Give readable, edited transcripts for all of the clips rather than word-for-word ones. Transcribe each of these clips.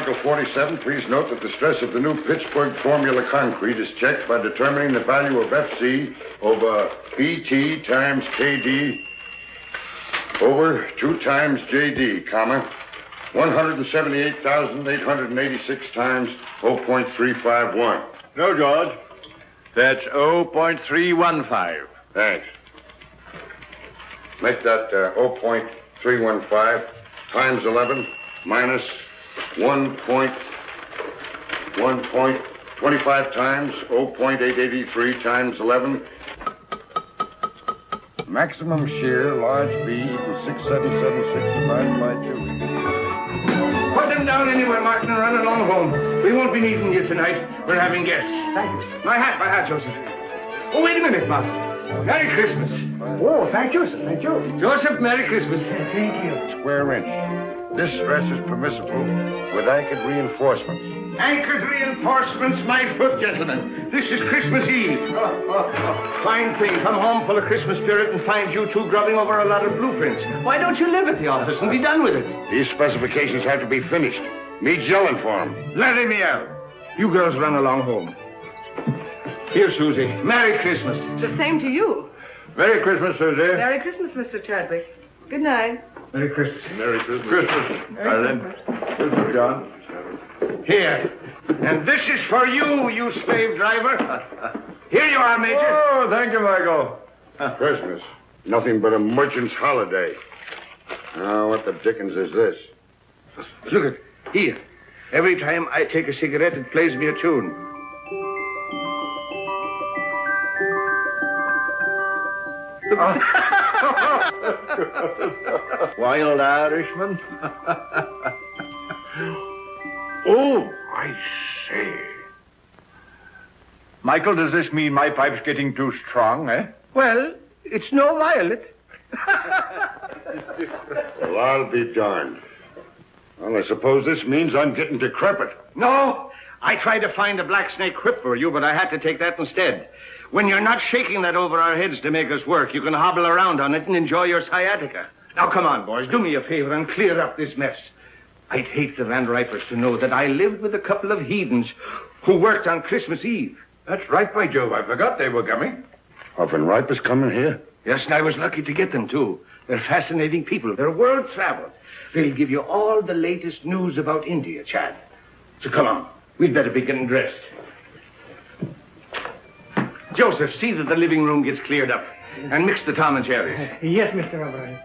Article 47, please note that the stress of the new Pittsburgh formula concrete is checked by determining the value of FC over BT times KD over 2 times JD, comma, 178,886 times 0.351. No, George. That's 0.315. Thanks. Make that 0.315 times 11 minus 1.25 times 0.883 times 11. Maximum shear, large B, equals 6776 divided by 2. Put them down anywhere, Martin, and run along home. We won't be needing you tonight. We're having guests. Thank you. My hat, Joseph. Oh, wait a minute, Martin. Merry Christmas. Oh, thank you, sir. Thank you. Joseph, Merry Christmas. Thank you. Square inch. This stress is permissible with anchored reinforcements. Anchored reinforcements, my foot, gentlemen. This is Christmas Eve. Fine thing. Come home full of Christmas spirit and find you two grubbing over a lot of blueprints. Why don't you live at the office and be done with it? These specifications have to be finished. Me's yelling for them. Let me out. You girls run along home. Here, Susie. Merry Christmas. The same to you. Merry Christmas, Susie. Merry Christmas, Mr. Chadwick. Good night. Merry Christmas. Merry Christmas. Christmas, John. Here. And this is for you, you slave driver. Here you are, Major. Oh, thank you, Michael. Christmas. Nothing but a merchant's holiday. Now, what the dickens is this? Look at here. Every time I take a cigarette, it plays me a tune. Wild Irishman. Oh, I say. Michael, does this mean my pipe's getting too strong, eh? Well, it's no violet. Well, I'll be darned. Well, I suppose this means I'm getting decrepit. No, I tried to find a black snake whip for you, but I had to take that instead. When you're not shaking that over our heads to make us work, you can hobble around on it and enjoy your sciatica. Now, come on, boys. Do me a favor and clear up this mess. I'd hate the Van Ripers to know that I lived with a couple of heathens who worked on Christmas Eve. That's right, by Jove. I forgot they were coming. Are Van Ripers coming here? Yes, and I was lucky to get them, too. They're fascinating people. They're world-traveled. They'll give you all the latest news about India, Chad. So come on. We'd better be getting dressed. Joseph, see that the living room gets cleared up. And mix the Tom and Jerry's. Yes, Mr. Aubrey.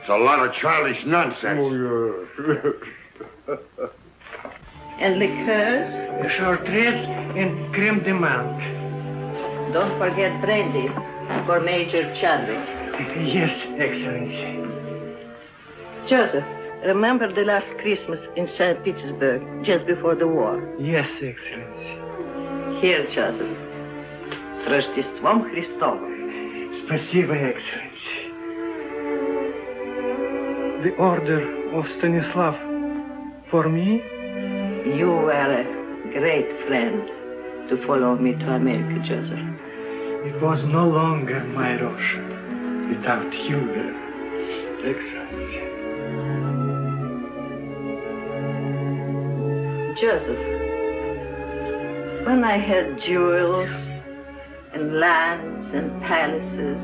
It's a lot of childish nonsense. And liqueurs? Chartreuse and creme de menthe. Don't forget brandy for Major Chadwick. Yes, Excellency. Joseph, remember the last Christmas in St. Petersburg, just before the war? Yes, Excellency. Here, Joseph. С Рождеством Христовым. Спасибо, Excellency. The order of Stanislav for me? You were a great friend to follow me to America, Joseph. It was no longer my Russia without you there, Excellency. Joseph, when I had jewels and lands and palaces,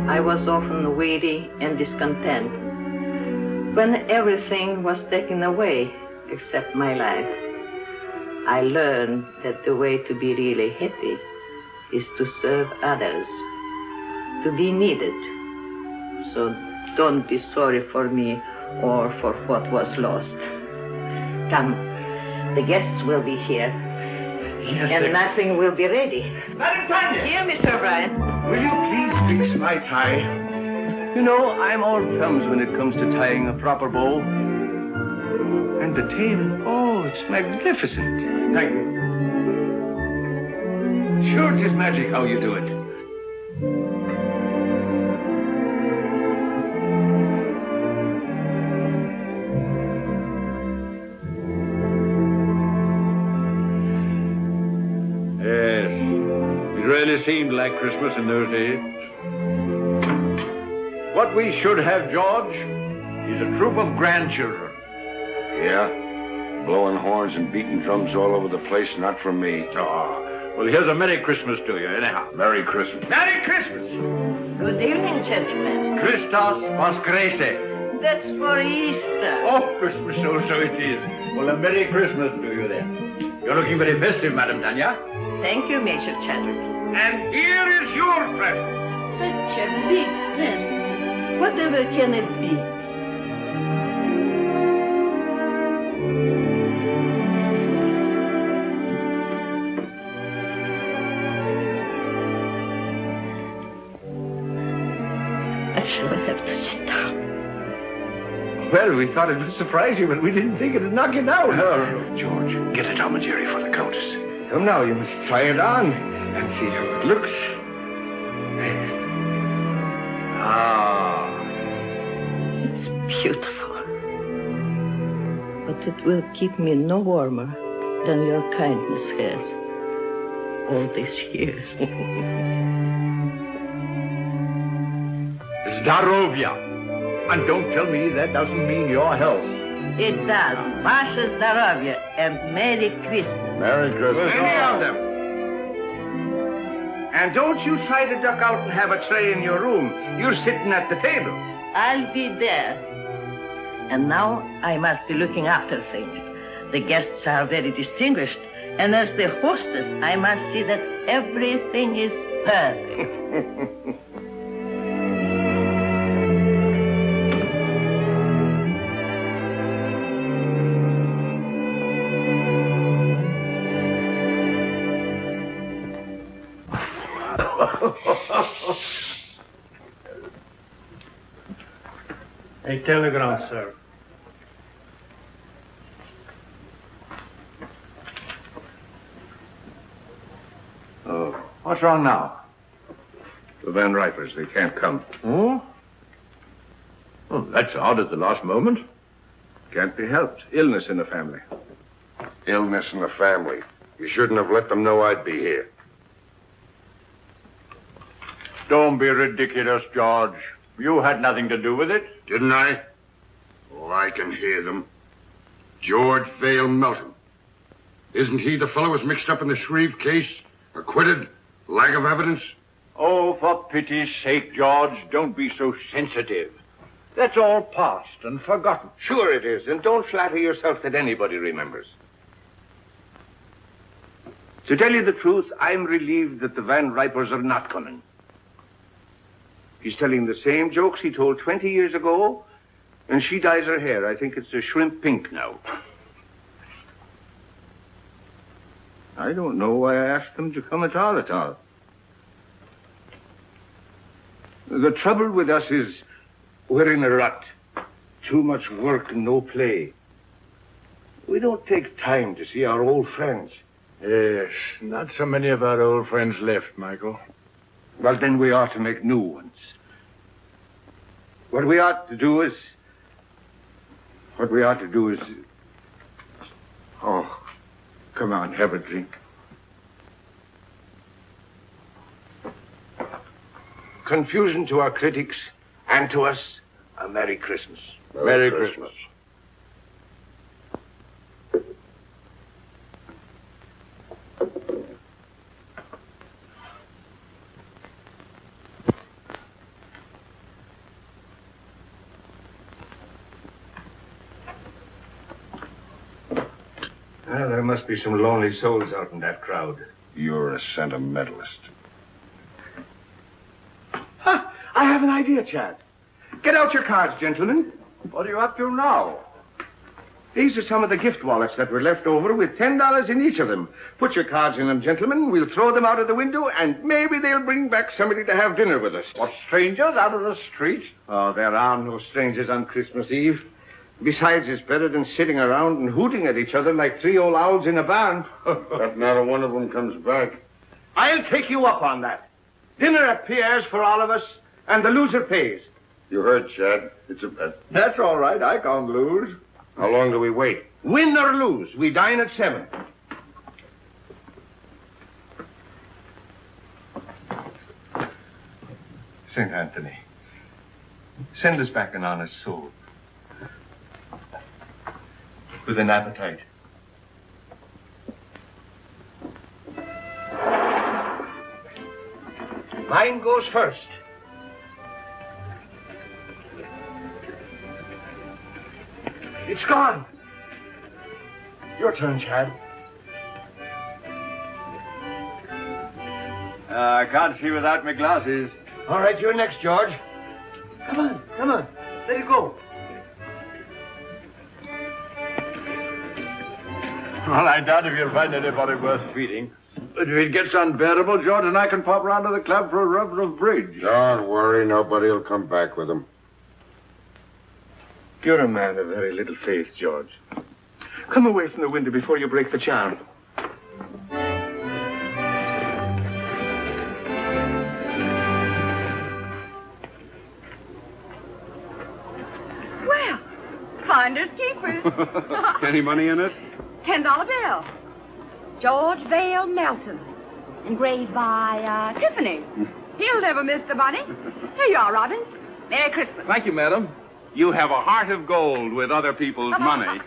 I was often weary and discontent. When everything was taken away except my life, I learned that the way to be really happy is to serve others, to be needed. So don't be sorry for me or for what was lost. Come, the guests will be here. Yes, And nothing will be ready. Madam Tanya! Here, Mr. O'Brien. Will you please fix my tie? You know, I'm all thumbs when it comes to tying a proper bow. And the tail, oh, it's magnificent. Thank you. Sure, it is magic how you do it. really seemed like Christmas in those days. What we should have, George, is a troop of grandchildren. Yeah? Blowing horns and beating drums all over the place, not for me. Oh, well, here's a Merry Christmas to you, anyhow. Merry Christmas. Merry Christmas! Good evening, gentlemen. Christos Voskrese. That's for Easter. Oh, Christmas, so it is. Well, a Merry Christmas to you then. You're looking very festive, Madam Tanya. Thank you, Major Chadwick. And here is your present. Such a big present. Whatever can it be? I shall have to sit down. Well, we thought it would surprise you, but we didn't think it'd knock you down. Oh, George, get a Tom and Jerry for the Countess. Come now, you must try it on and see how it looks. Ah. It's beautiful. But it will keep me no warmer than your kindness has all these years. Zdarovia. And don't tell me that doesn't mean your health. It does. Vasha Zdarovya and Merry Christmas. Merry Christmas. Any of them. And don't you try to duck out and have a tray in your room. You're sitting at the table. I'll be there. And now I must be looking after things. The guests are very distinguished, and as the hostess, I must see that everything is perfect. A telegram, sir. Oh, what's wrong now? The Van Ripers, they can't come. Oh? Well, that's odd at the last moment. Can't be helped. Illness in the family. Illness in the family. You shouldn't have let them know I'd be here. Don't be ridiculous, George. You had nothing to do with it. Didn't I? Oh, I can hear them. George Vale Melton. Isn't he the fellow who's mixed up in the Shreve case? Acquitted? Lack of evidence? Oh, for pity's sake, George, don't be so sensitive. That's all past and forgotten. Sure it is, and don't flatter yourself that anybody remembers. To tell you the truth, I'm relieved that the Van Ripers are not coming. He's telling the same jokes he told 20 years ago, and she dyes her hair. I think it's a shrimp pink now. I don't know why I asked them to come at all. The trouble with us is we're in a rut. Too much work and no play. We don't take time to see our old friends. Yes, not so many of our old friends left, Michael. Well, then we ought to make new ones. What we ought to do is... Oh, come on, have a drink. Confusion to our critics and to us, a Merry Christmas. Merry Christmas. Well, there must be some lonely souls out in that crowd. You're a sentimentalist. Ha! I have an idea, Chad. Get out your cards, gentlemen. What are you up to now? These are some of the gift wallets that were left over with $10 in each of them. Put your cards in them, gentlemen. We'll throw them out of the window, and maybe they'll bring back somebody to have dinner with us. What, strangers out of the street? Oh, there are no strangers on Christmas Eve. Besides, it's better than sitting around and hooting at each other like three old owls in a barn. But not a one of them comes back. I'll take you up on that. Dinner at Pierre's for all of us, and the loser pays. You heard, Chad. It's a bet. That's all right. I can't lose. How long do we wait? Win or lose, we dine at 7. St. Anthony, send us back an honest soul. With an appetite. Mine goes first. It's gone. Your turn, Chad. I can't see without my glasses. All right, you're next, George. Come on. Let it go. Well, I doubt if you'll find anybody worth feeding. But if it gets unbearable, George and I can pop round to the club for a rub of bridge. Don't worry, nobody will come back with him. You're a man of very little faith, George. Come away from the window before you break the charm. Well, finders keepers. Any money in it? $10 bill. George Vale Melton. Engraved by, Tiffany. He'll never miss the money. Here you are, Robin. Merry Christmas. Thank you, madam. You have a heart of gold with other people's money.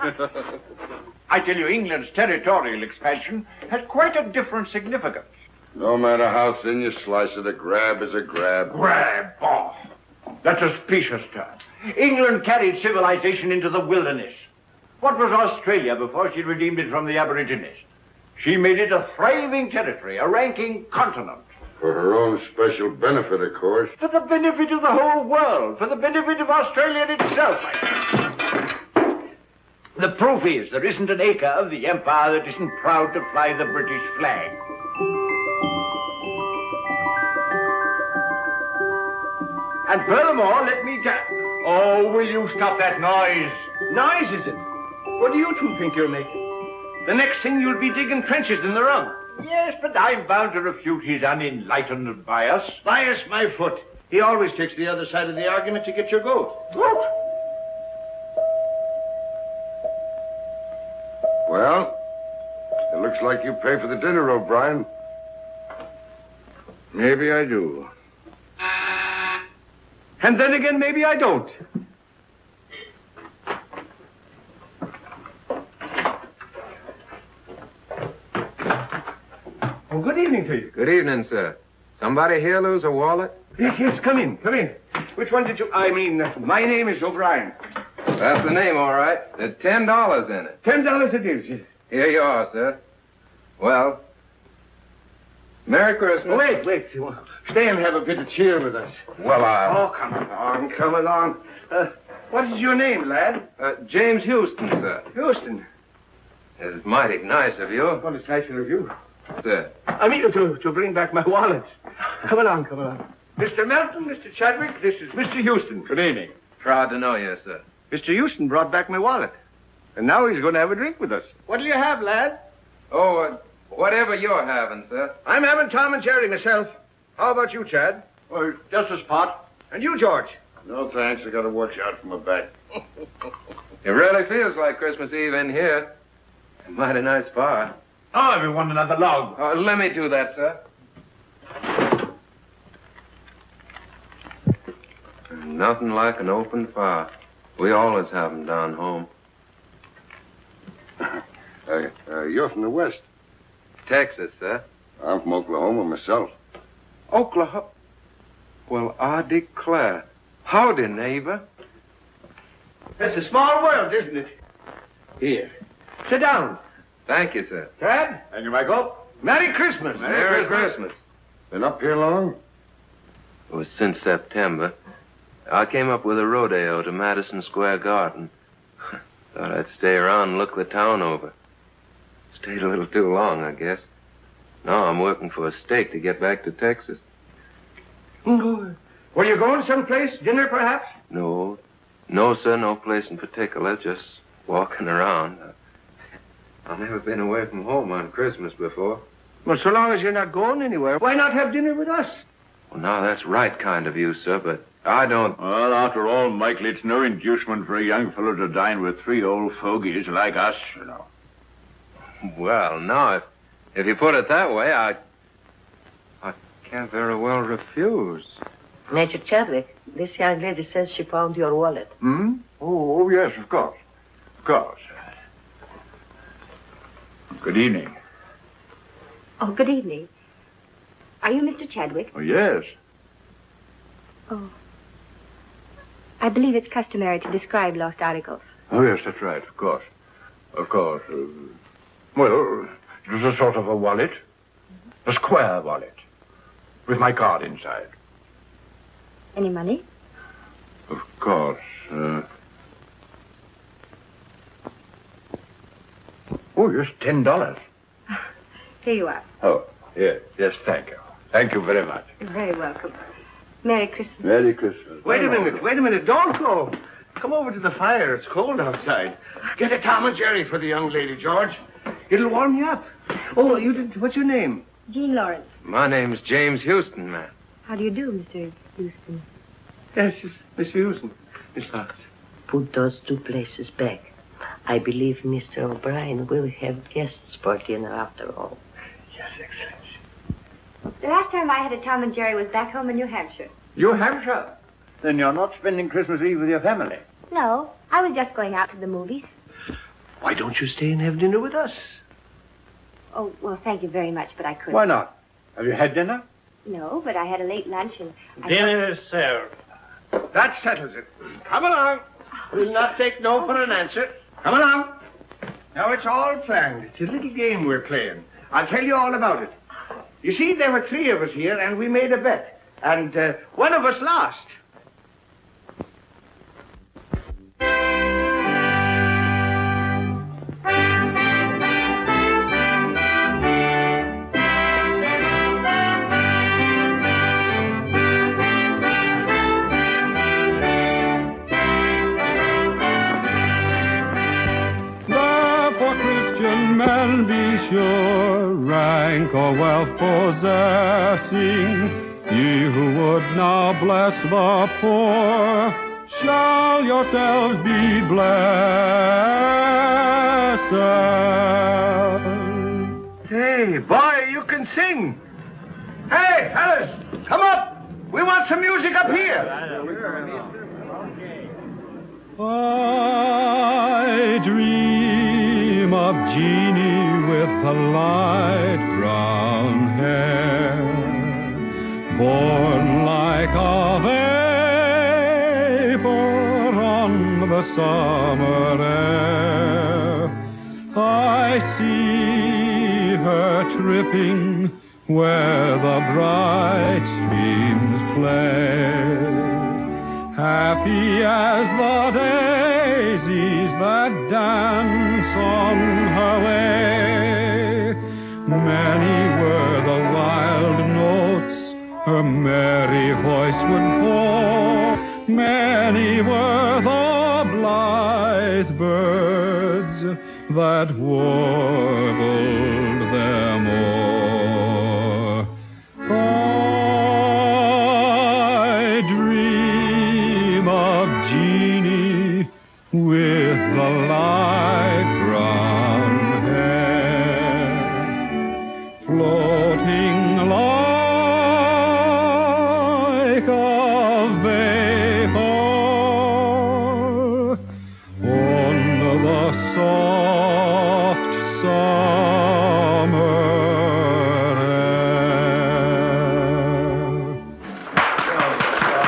I tell you, England's territorial expansion has quite a different significance. No matter how thin you slice it, a grab is a grab. Grab off. That's a specious term. England carried civilization into the wilderness. What was Australia before she redeemed it from the Aborigines? She made it a thriving territory, a ranking continent. For her own special benefit, of course. For the benefit of the whole world, for the benefit of Australia itself. The proof is there isn't an acre of the empire that isn't proud to fly the British flag. And furthermore, let me tell... Oh, will you stop that noise? Noise, is it? What do you two think you're making? The next thing you'll be digging trenches in the rug. Yes, but I'm bound to refute his unenlightened bias. Bias my foot. He always takes the other side of the argument to get your goat. Goat? Well, it looks like you pay for the dinner, O'Brien. Maybe I do. And then again, maybe I don't. Well, good evening to you. Good evening, sir. Somebody here lose a wallet? Yes, come in. Which one did you... my name is O'Brien. That's the name, all right. There's $10 in it. $10 it is, yes. Here you are, sir. Well, Merry Christmas. Wait. Stay and have a bit of cheer with us. Well, Oh, come along. What is your name, lad? James Houston, sir. Houston. It's mighty nice of you. Well, it's nicer of you. Sir. I mean to bring back my wallet. Come along. Mr. Melton, Mr. Chadwick, this is Mr. Houston. Good evening. Proud to know you, sir. Mr. Houston brought back my wallet. And now he's going to have a drink with us. What'll you have, lad? Oh, whatever you're having, sir. I'm having Tom and Jerry myself. How about you, Chad? Oh, just a spot. And you, George? No, thanks. I got to watch out for my back. It really feels like Christmas Eve in here. A mighty nice fire. Oh, everyone another log. Let me do that, sir. Nothing like an open fire. We always have them down home. You're from the West. Texas, sir. I'm from Oklahoma myself. Oklahoma? Well, I declare. Howdy, neighbor. It's a small world, isn't it? Here. Sit down. Thank you, sir. Chad? Thank you, Michael. Merry Christmas. Merry Christmas. Been up here long? It was since September. I came up with a rodeo to Madison Square Garden. Thought I'd stay around and look the town over. Stayed a little too long, I guess. Now I'm working for a stake to get back to Texas. Were you going someplace? Dinner, perhaps? No, sir, no place in particular. Just walking around. I've never been away from home on Christmas before. Well, so long as you're not going anywhere, why not have dinner with us? Well, now, that's right kind of you, sir, but I don't... Well, after all, Michael, it's no inducement for a young fellow to dine with three old fogies like us, you know. Well, now, if you put it that way, I can't very well refuse. Major Chadwick, this young lady says she found your wallet. Hmm? Oh, yes, of course. Of course. Good evening. Oh, good evening. Are you Mr. Chadwick? Oh, yes. Oh. I believe it's customary to describe lost articles. Oh, yes, that's right, of course. Of course. Well, it was a sort of a wallet. A square wallet. With my card inside. Any money? Of course. Oh, yes, $10. Here you are. Oh, yes, thank you. Thank you very much. You're very welcome. Merry Christmas. Merry Christmas. Wait a minute. Don't go. Come over to the fire. It's cold outside. Get a Tom and Jerry for the young lady, George. It'll warm you up. Oh, you didn't. What's your name? Jean Lawrence. My name's James Houston, ma'am. How do you do, Mr. Houston? Yes, Mr. Houston. Miss Lawrence. Put those two places back. I believe Mr. O'Brien will have guests for dinner after all. Yes, Excellency. The last time I had a Tom and Jerry was back home in New Hampshire. New Hampshire? Then you're not spending Christmas Eve with your family? No, I was just going out to the movies. Why don't you stay and have dinner with us? Oh, well, thank you very much, but I couldn't. Why not? Have you had dinner? No, but I had a late lunch and... Dinner is served. That settles it. Come along. We'll not take no for an answer. Come along. Now, it's all planned. It's a little game we're playing. I'll tell you all about it. You see, there were 3 of us here, and we made a bet. And one of us lost. Man be sure, rank or wealth possessing, ye who would now bless the poor, shall yourselves be blessed. Hey, boy, you can sing. Hey, fellas, come up. We want some music up here. I dream of Jeannie with the light brown hair, born like a vapor on the summer air. I see her tripping where the bright streams play, happy as the daisies that dance on her way. Many were the wild notes her merry voice would pour, many were the blithe birds that warbled them o'er. I dream of Jeannie with the light brown hair, floating like a vapor on the soft summer air.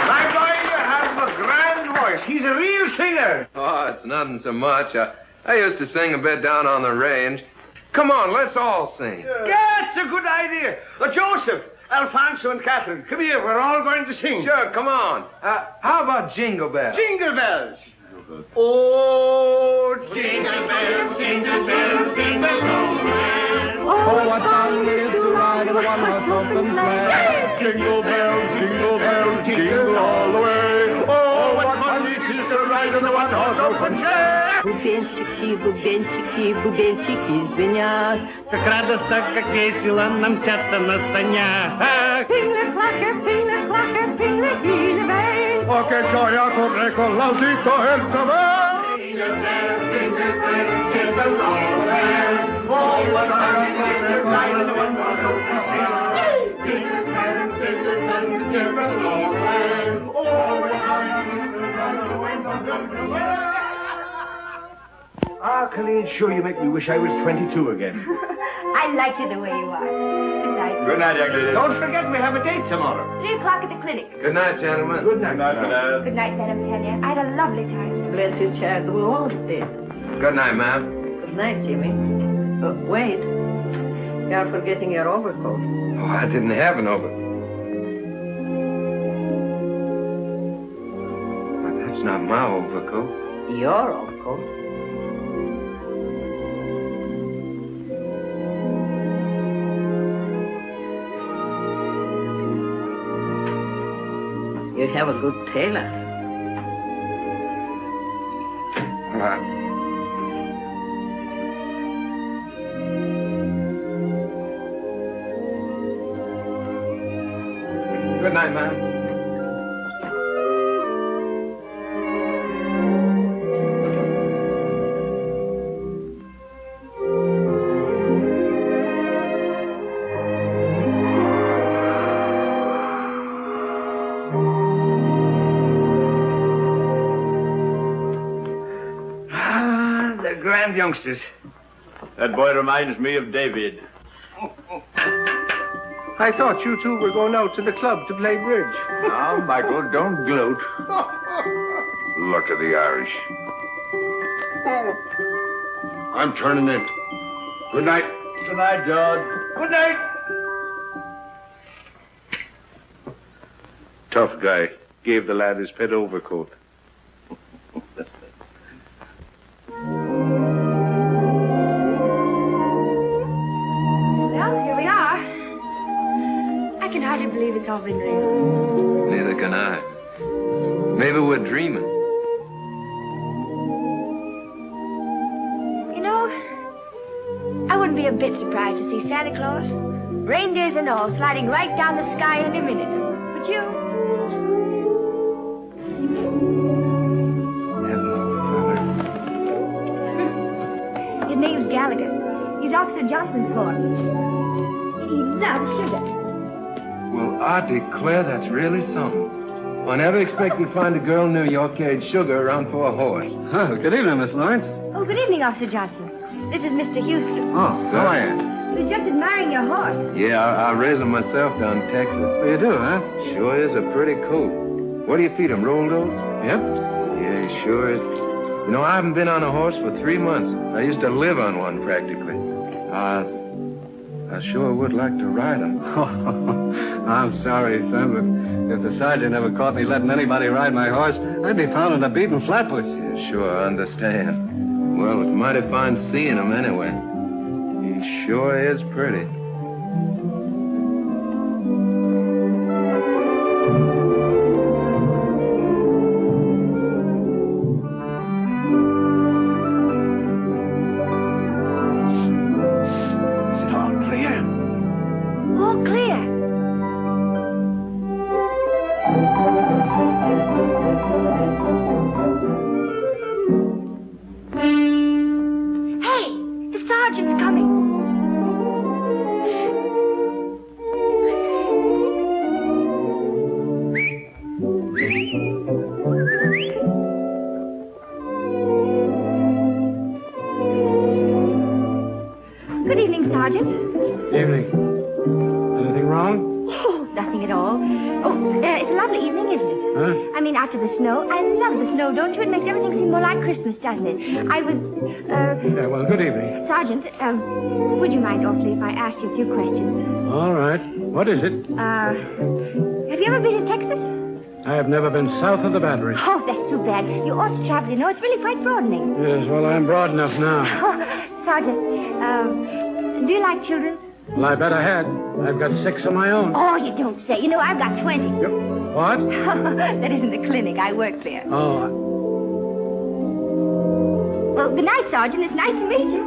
My boy, you have a grand voice. He's a real singer. Oh, it's nothing so much. I used to sing a bit down on the range. Come on, let's all sing. That's a good idea. Joseph, Alfonso, and Catherine, come here. We're all going to sing. Sure, come on. How about Jingle Bells? Jingle bells. Oh, jingle bells, jingle bells, jingle all the way. Oh, what fun it is to ride in a one-horse open sleigh. Jingle bells, jingle all the way. Oh, what fun it is to ride in a one-horse open sleigh. Бубенчики, бубенчики, бубенчики звенят. Как радостно, как весело нам мчаться на санях. Pingli-clacker, pingli-bang. Oh, che gioia corre con l'audito e il cavallo. Jingle bells, jingle all the way. Oh, what fun it is to ride in a one-horse open sleigh. Jingle bells, Ah, Colleen, sure you make me wish I was 22 again. I like you the way you are. Good night. Good night, young lady. Don't forget we have a date tomorrow. 3 o'clock at the clinic. Good night, gentlemen. Good night. Good night, Madam Tanya. I had a lovely time. Bless you, child. We all did. Good night, ma'am. Good night, Jimmy. Wait. You're forgetting your overcoat. Oh, I didn't have an overcoat. But that's not my overcoat. Your overcoat? You have a good tailor. Good night, ma'am. Grand youngsters. That boy reminds me of David. I thought you two were going out to the club to play bridge. Now, Michael, don't gloat. Luck of the Irish. I'm turning in. Good night. Good night, George. Good night. Tough guy. Gave the lad his pet overcoat. Well, here we are. I can hardly believe it's all been real. Neither can I. Maybe we're dreaming. You know, I wouldn't be a bit surprised to see Santa Claus, reindeers and all, sliding right down the sky in a minute. Would you? Hello, fella. His name's Gallagher. He's Officer Johnson's horse. He loves sugar. Well, I declare that's really something. I never expected to find a girl in New York carried sugar around for a horse. Oh, good evening, Miss Lawrence. Oh, good evening, Officer Johnson. This is Mr. Houston. Oh, so I am. He was just admiring your horse. Yeah, I raised him myself down in Texas. You do, huh? Sure is a pretty coat. What do you feed him, rolled oats? Yep. Yeah, he sure is. You know, I haven't been on a horse for 3 months. I used to live on one practically. I sure would like to ride him. I'm sorry, son, but if the sergeant ever caught me letting anybody ride my horse, I'd be pounding a beaten flatbush. Yeah, sure, I understand. Well, it's mighty fine seeing him anyway. He sure is pretty. Is it all clear? All clear. Hey, the sergeant's coming. Good evening, Sergeant. Evening. Anything wrong? Oh, nothing at all. Oh, it's a lovely evening, isn't it? Huh? I mean, after the snow. I love the snow, don't you? It makes everything seem more like Christmas, doesn't it? I was, Yeah, well, good evening. Sergeant, would you mind awfully if I asked you a few questions? All right. What is it? Have you ever been in Texas? I have never been south of the Battery. Oh, that's too bad. You ought to travel, you know. It's really quite broadening. Yes, well, I'm broad enough now. Oh, Sergeant, do you like children? Well, I bet I had. I've got 6 of my own. Oh, you don't say. You know, I've got 20. Yep. What? That isn't the clinic. I work there. Oh, Well, good night, Sergeant. It's nice to meet you.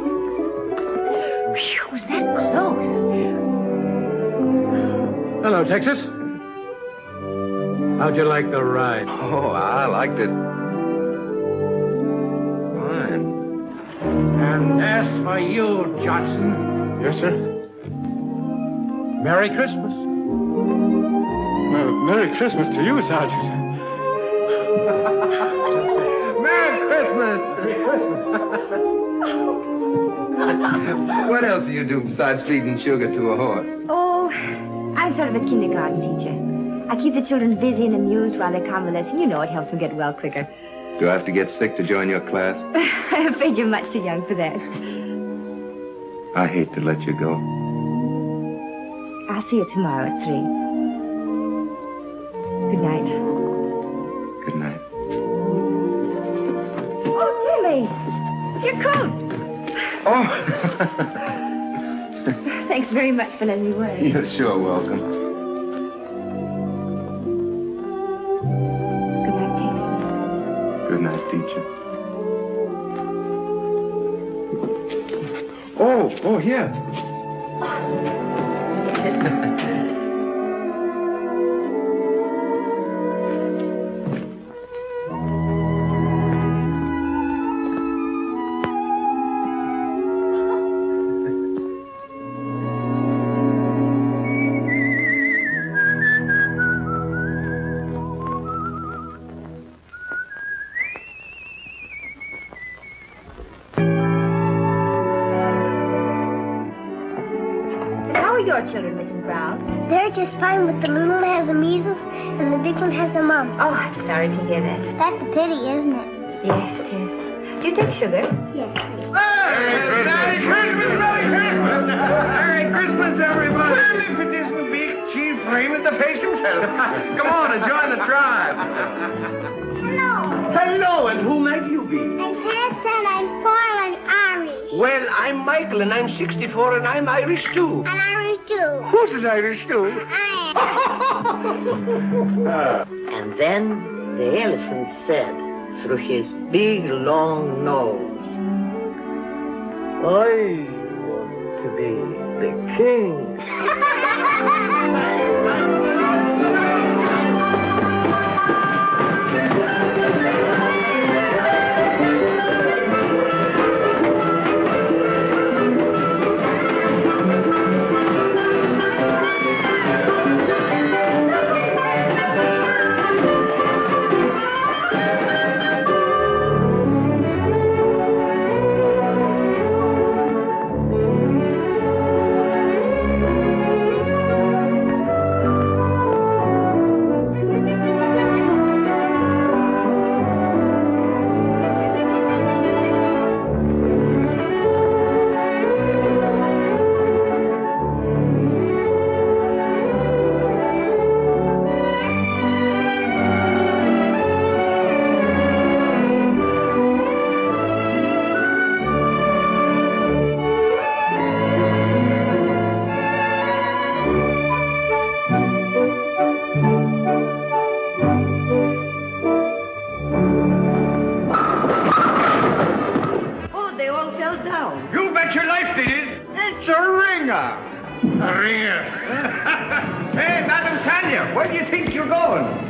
Phew, was that close? hello, Texas. How'd you like the ride? Oh, I liked it. Fine. And as for you, Johnson. Yes, sir. Merry Christmas. Well, Merry Christmas to you, Sergeant. Merry Christmas! Merry Christmas! What else do you do besides feeding sugar to a horse? Oh, I'm sort of a kindergarten teacher. I keep the children busy and amused while they're convalescing. You know, it helps them get well quicker. Do I have to get sick to join your class? I'm afraid you're much too young for that. I hate to let you go. I'll see you tomorrow at 3. Good night. Good night. Oh, Jimmy! Your coat! Oh! Thanks very much for letting me wear it. You're sure welcome. Good night, Texas. Good night, teacher. Oh, here. Your children, Mrs. Brown? They're just fine, but the little one has the measles and the big one has the mumps. Oh, I'm sorry to hear that. That's a pity, isn't it? Yes, it is. Do you take sugar? Yes, please. Merry Christmas! Merry Christmas, everybody! Well, if it isn't big Chief Raymond, the face himself. Come on and join the tribe. Hello. Hello, and who might you be? I'm Pat and I'm 4 and I'm Irish. Well, I'm Michael, and I'm 64, and I'm Irish, too. And Irish too. Who's an Irish, too? I am. And then the elephant said through his big, long nose, I want to be the king.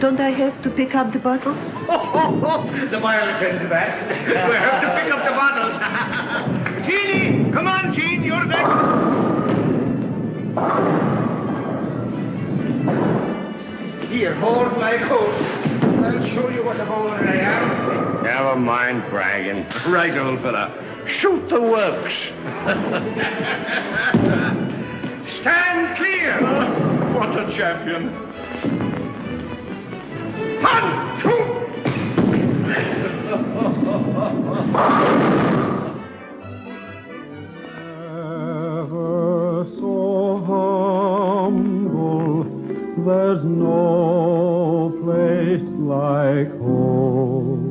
Don't I have to pick up the bottles? The boy will attend to that. We have to pick up the bottles. Jeannie! Come on, Jean, you're next. Here, hold my coat. I'll show you what a bowler I am. Never mind bragging. Right, old fella. Shoot the works. Stand clear. What a champion. 1, 2. Ever so humble, there's no place like home.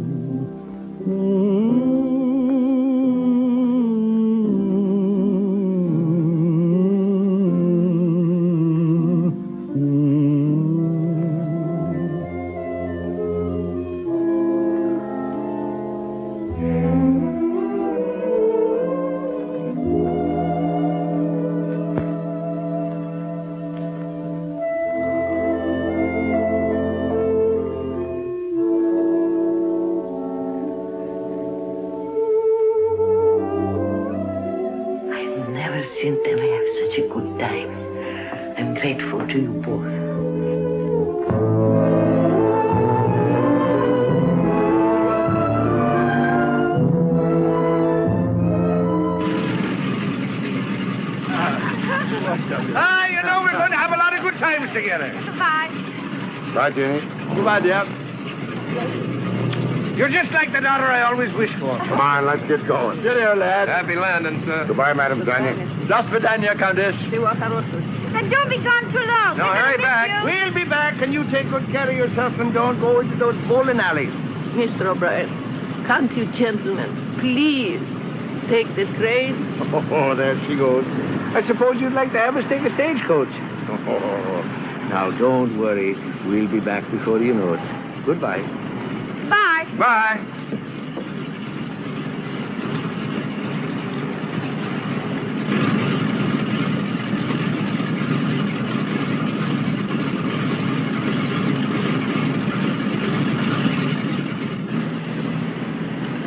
Seen them have such a good time. I'm grateful to you both. You know, we're going to have a lot of good times together. Goodbye. Bye, Jenny. Goodbye, dear. You're just like the daughter I always wished for. Come on, let's get going. Get here, lad. Happy landing, sir. Goodbye, Madam Tanya. До свидания, Countess. And don't be gone too long. Now, hurry back. We'll be back, and you take good care of yourself and don't go into those bowling alleys. Mr. O'Brien, can't you gentlemen please take the train? Oh, there she goes. I suppose you'd like to have us take a stagecoach. Oh, now, don't worry. We'll be back before you know it. Goodbye. Bye. Bye.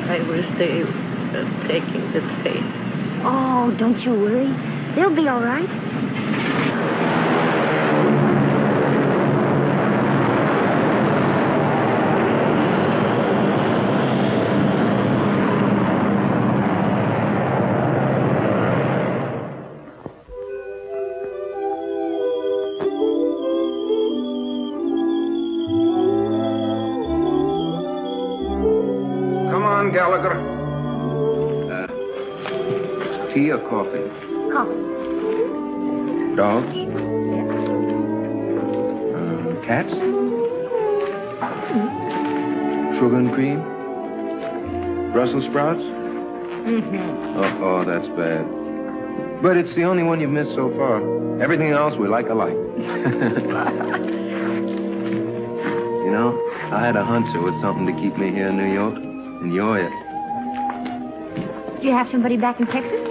I will stay taking the train. Oh, don't you worry. They'll be all right. Come on, Gallagher. Tea or coffee? Coffee. Dogs? Cats? Sugar and cream? Brussels sprouts? Mm-hmm. Oh, that's bad. But it's the only one you've missed so far. Everything else we like alike. You know, I had a hunch there was something to keep me here in New York, and you're it. Do you have somebody back in Texas?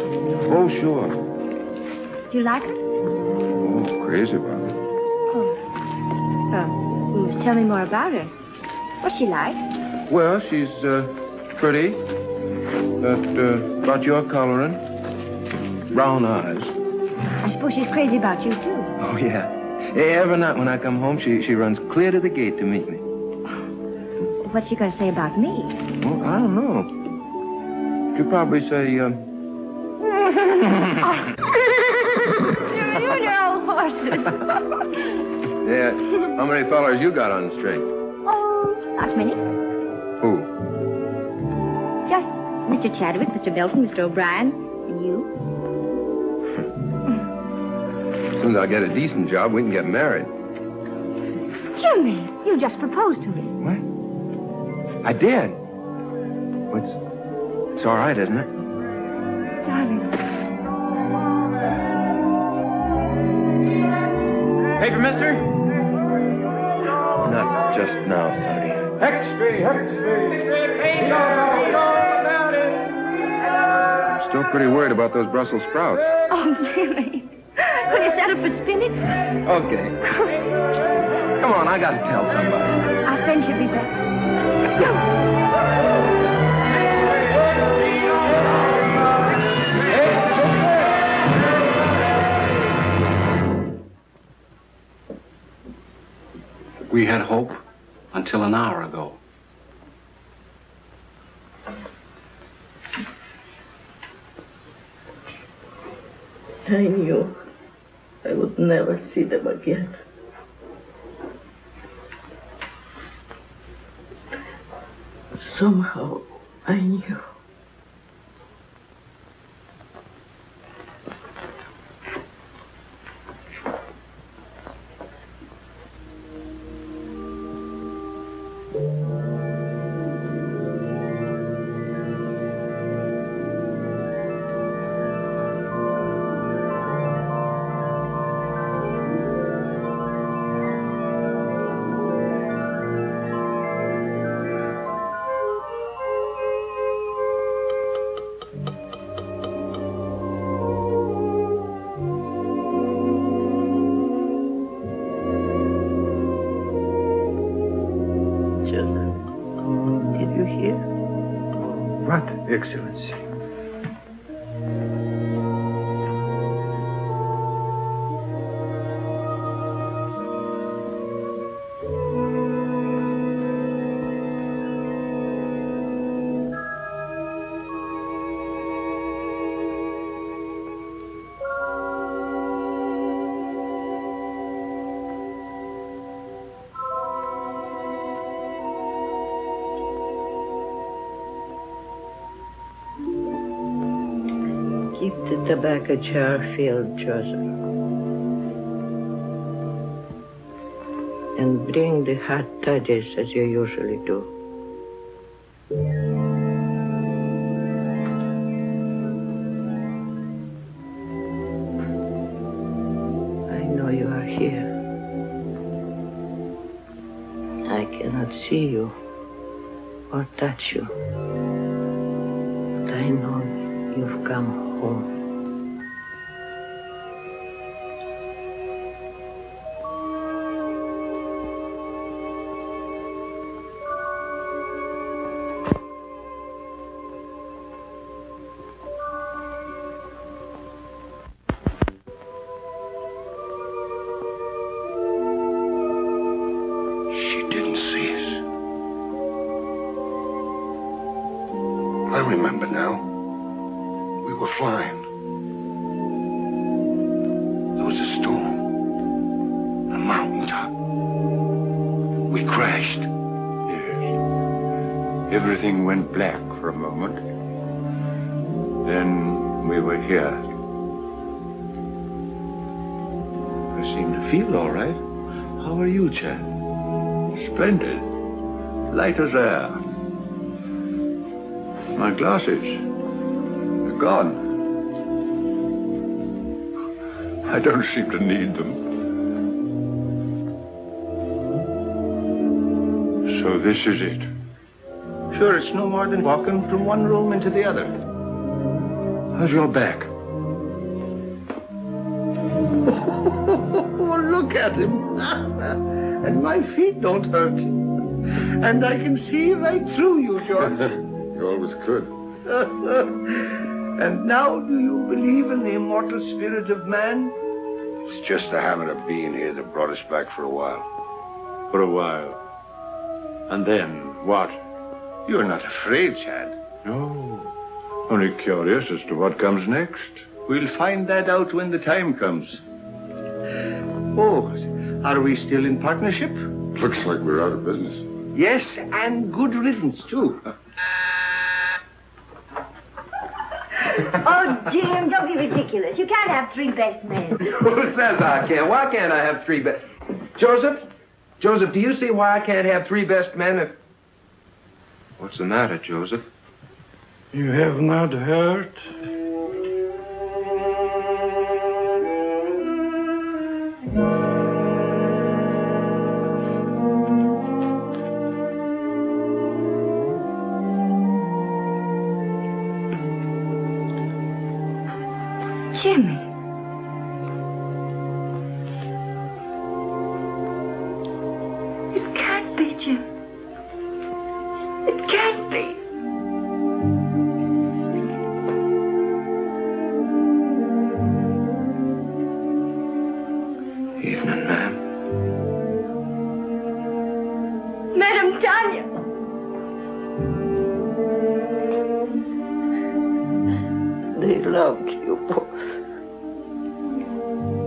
Oh, sure. Do you like her? Oh, crazy about it. You must tell me more about her. What's she like? Well, she's pretty. About your coloring. Brown eyes. I suppose she's crazy about you, too. Oh, yeah. Every night when I come home, she runs clear to the gate to meet me. What's she going to say about me? Well, I don't know. She'll probably say, You know horses. yeah, how many fellers you got on the string? Oh, not many. Who? Just Mr. Chadwick, Mr. Belton, Mr. O'Brien, and you. As soon as I get a decent job, we can get married. Jimmy, you just proposed to me. What? I did. It's all right, isn't it? Darling. Paper, mister? Not just now, Sonny. Extra. I'm still pretty worried about those Brussels sprouts. Oh, Jimmy. Will you set up for spinach? Okay. Come on, I gotta tell somebody. Our friend should be back. Let's go. We had hope until an hour ago. I knew I would never see them again. Somehow, I knew. What, Excellency? Keep the tobacco jar filled, Joseph. And bring the hot toddies as you usually do. I know you are here. I cannot see you or touch you. But I know you've come home. She didn't see us. I remember now. We were flying. There was a storm. A mountaintop. We crashed. Yes. Everything went black for a moment. Then we were here. I seem to feel all right. How are you, Chad? Splendid. Light as air. My glasses. They're gone. I don't seem to need them. So this is it. Sure, it's no more than walking from one room into the other. How's your back? Oh, look at him. And my feet don't hurt. And I can see right through you, George. You always could. And now do you believe in the immortal spirit of man? It's just the habit of being here that brought us back for a while. For a while. And then what? You're not afraid, Chad. No. Only curious as to what comes next. We'll find that out when the time comes. Oh, are we still in partnership? Looks like we're out of business. Yes, and good riddance, too. Oh, Jim, don't be ridiculous. You can't have three best men. Who says I can? Why can't I have three best... Joseph? Joseph, do you see why I can't have three best men if... What's the matter, Joseph? You have not heard? Jimmy. It can't be, Jim. It can't be. Evening, ma'am. Madam Tanya. They loved you both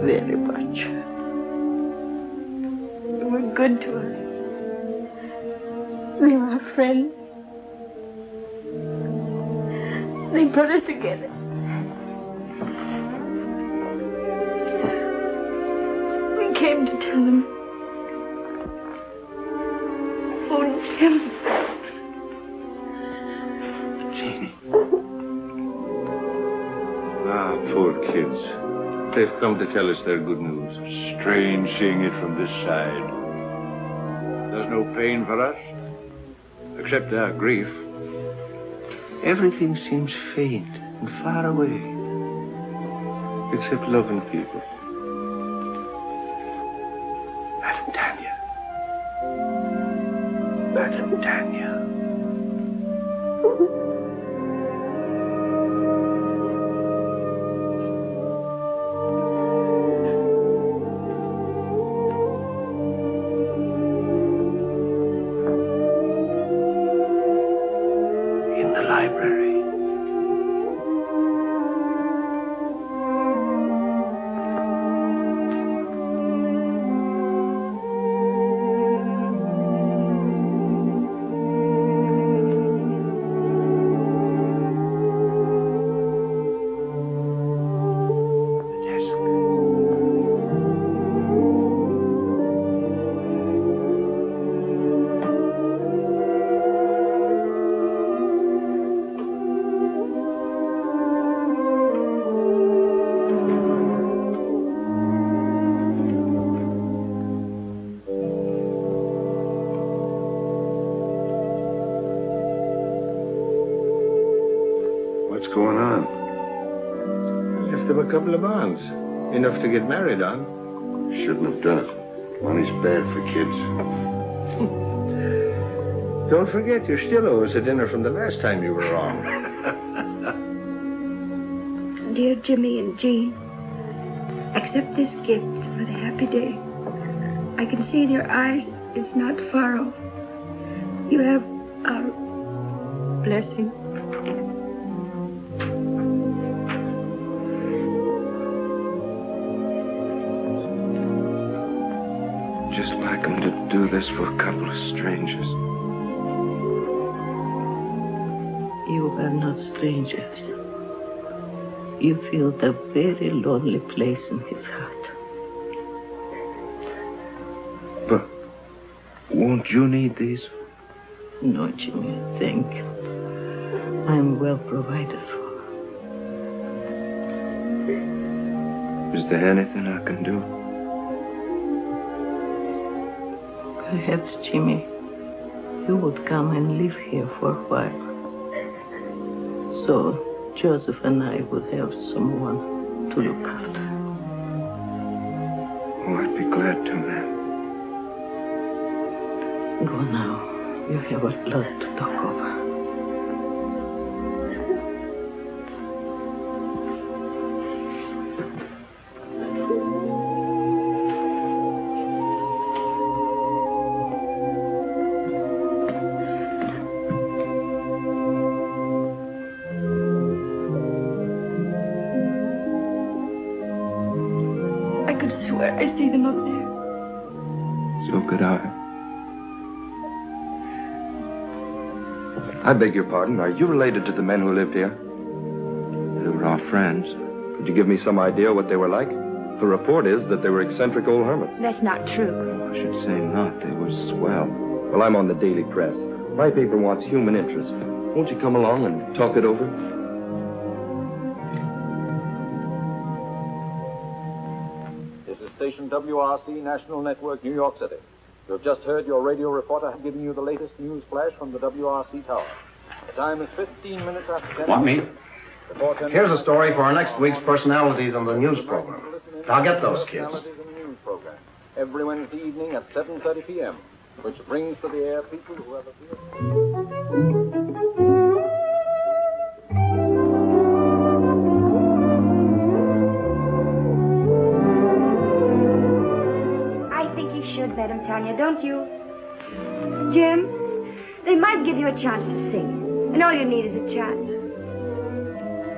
very much. You were good to us. They were our friends. They brought us together. We came to tell them. Oh, Jim. Jeannie. Ah, poor kids. They've come to tell us their good news. Strange seeing it from this side. There's no pain for us, except our grief. Everything seems faint and far away, except loving people. Madam Tanya. Madam Tanya. Just of a couple of bonds. Enough to get married on. Shouldn't have done it. Money's bad for kids. Don't forget, you still owe us a dinner from the last time you were wrong. Dear Jimmy and Jean, accept this gift for the happy day. I can see in your eyes it's not far off. You have our blessing. Just like him to do this for a couple of strangers. You are not strangers. You feel the very lonely place in his heart. But won't you need these? No, Jimmy, thank you. I'm well provided for. Is there anything I can do? Perhaps, Jimmy, you would come and live here for a while. So Joseph and I would have someone to look after. Oh, I'd be glad to, ma'am. Go now. You have a lot to talk over. I could swear I see them up there. So could I. I beg your pardon. Are you related to the men who lived here? They were our friends. Could you give me some idea what they were like? The report is that they were eccentric old hermits. That's not true. I should say not. They were swell. Well, I'm on the daily press. My paper wants human interest. Won't you come along and talk it over? This is station WRC National Network, New York City. You have just heard your radio reporter giving you the latest news flash from the WRC tower. The time is 15 minutes after 10. Want me? Here's a story for our next week's personalities on the news program. Now get those kids. Every Wednesday evening at 7:30 p.m., which brings to the air people who have appeared. Should let him, Tanya, don't you? Jim, they might give you a chance to sing, and all you need is a chance.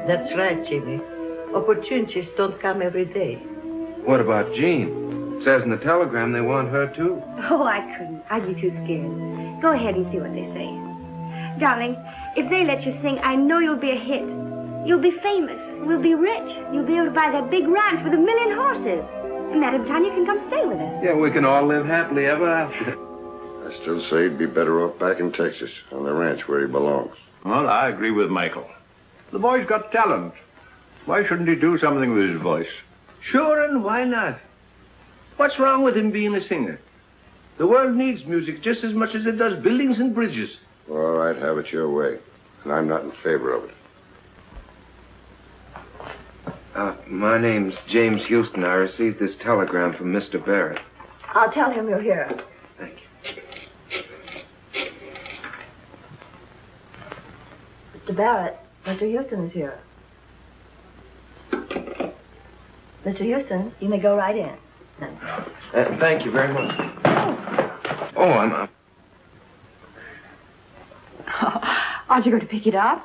That's right, Jimmy. Opportunities don't come every day. What about Jean? It says in the telegram they want her, too. Oh, I couldn't. I'd be too scared. Go ahead and see what they say. Darling, if they let you sing, I know you'll be a hit. You'll be famous. We'll be rich. You'll be able to buy that big ranch with 1 million horses. And Madam Tanya can come stay with us. Yeah, we can all live happily ever after. I still say he'd be better off back in Texas, on the ranch where he belongs. Well, I agree with Michael. The boy's got talent. Why shouldn't he do something with his voice? Sure, and why not? What's wrong with him being a singer? The world needs music just as much as it does buildings and bridges. All right, have it your way. And I'm not in favor of it. My name's James Houston. I received this telegram from Mr. Barrett. I'll tell him you're here. Thank you. Mr. Barrett, Mr. Houston is here. Mr. Houston, you may go right in. Thank you very much. Oh, I'm... Aren't you going to pick it up?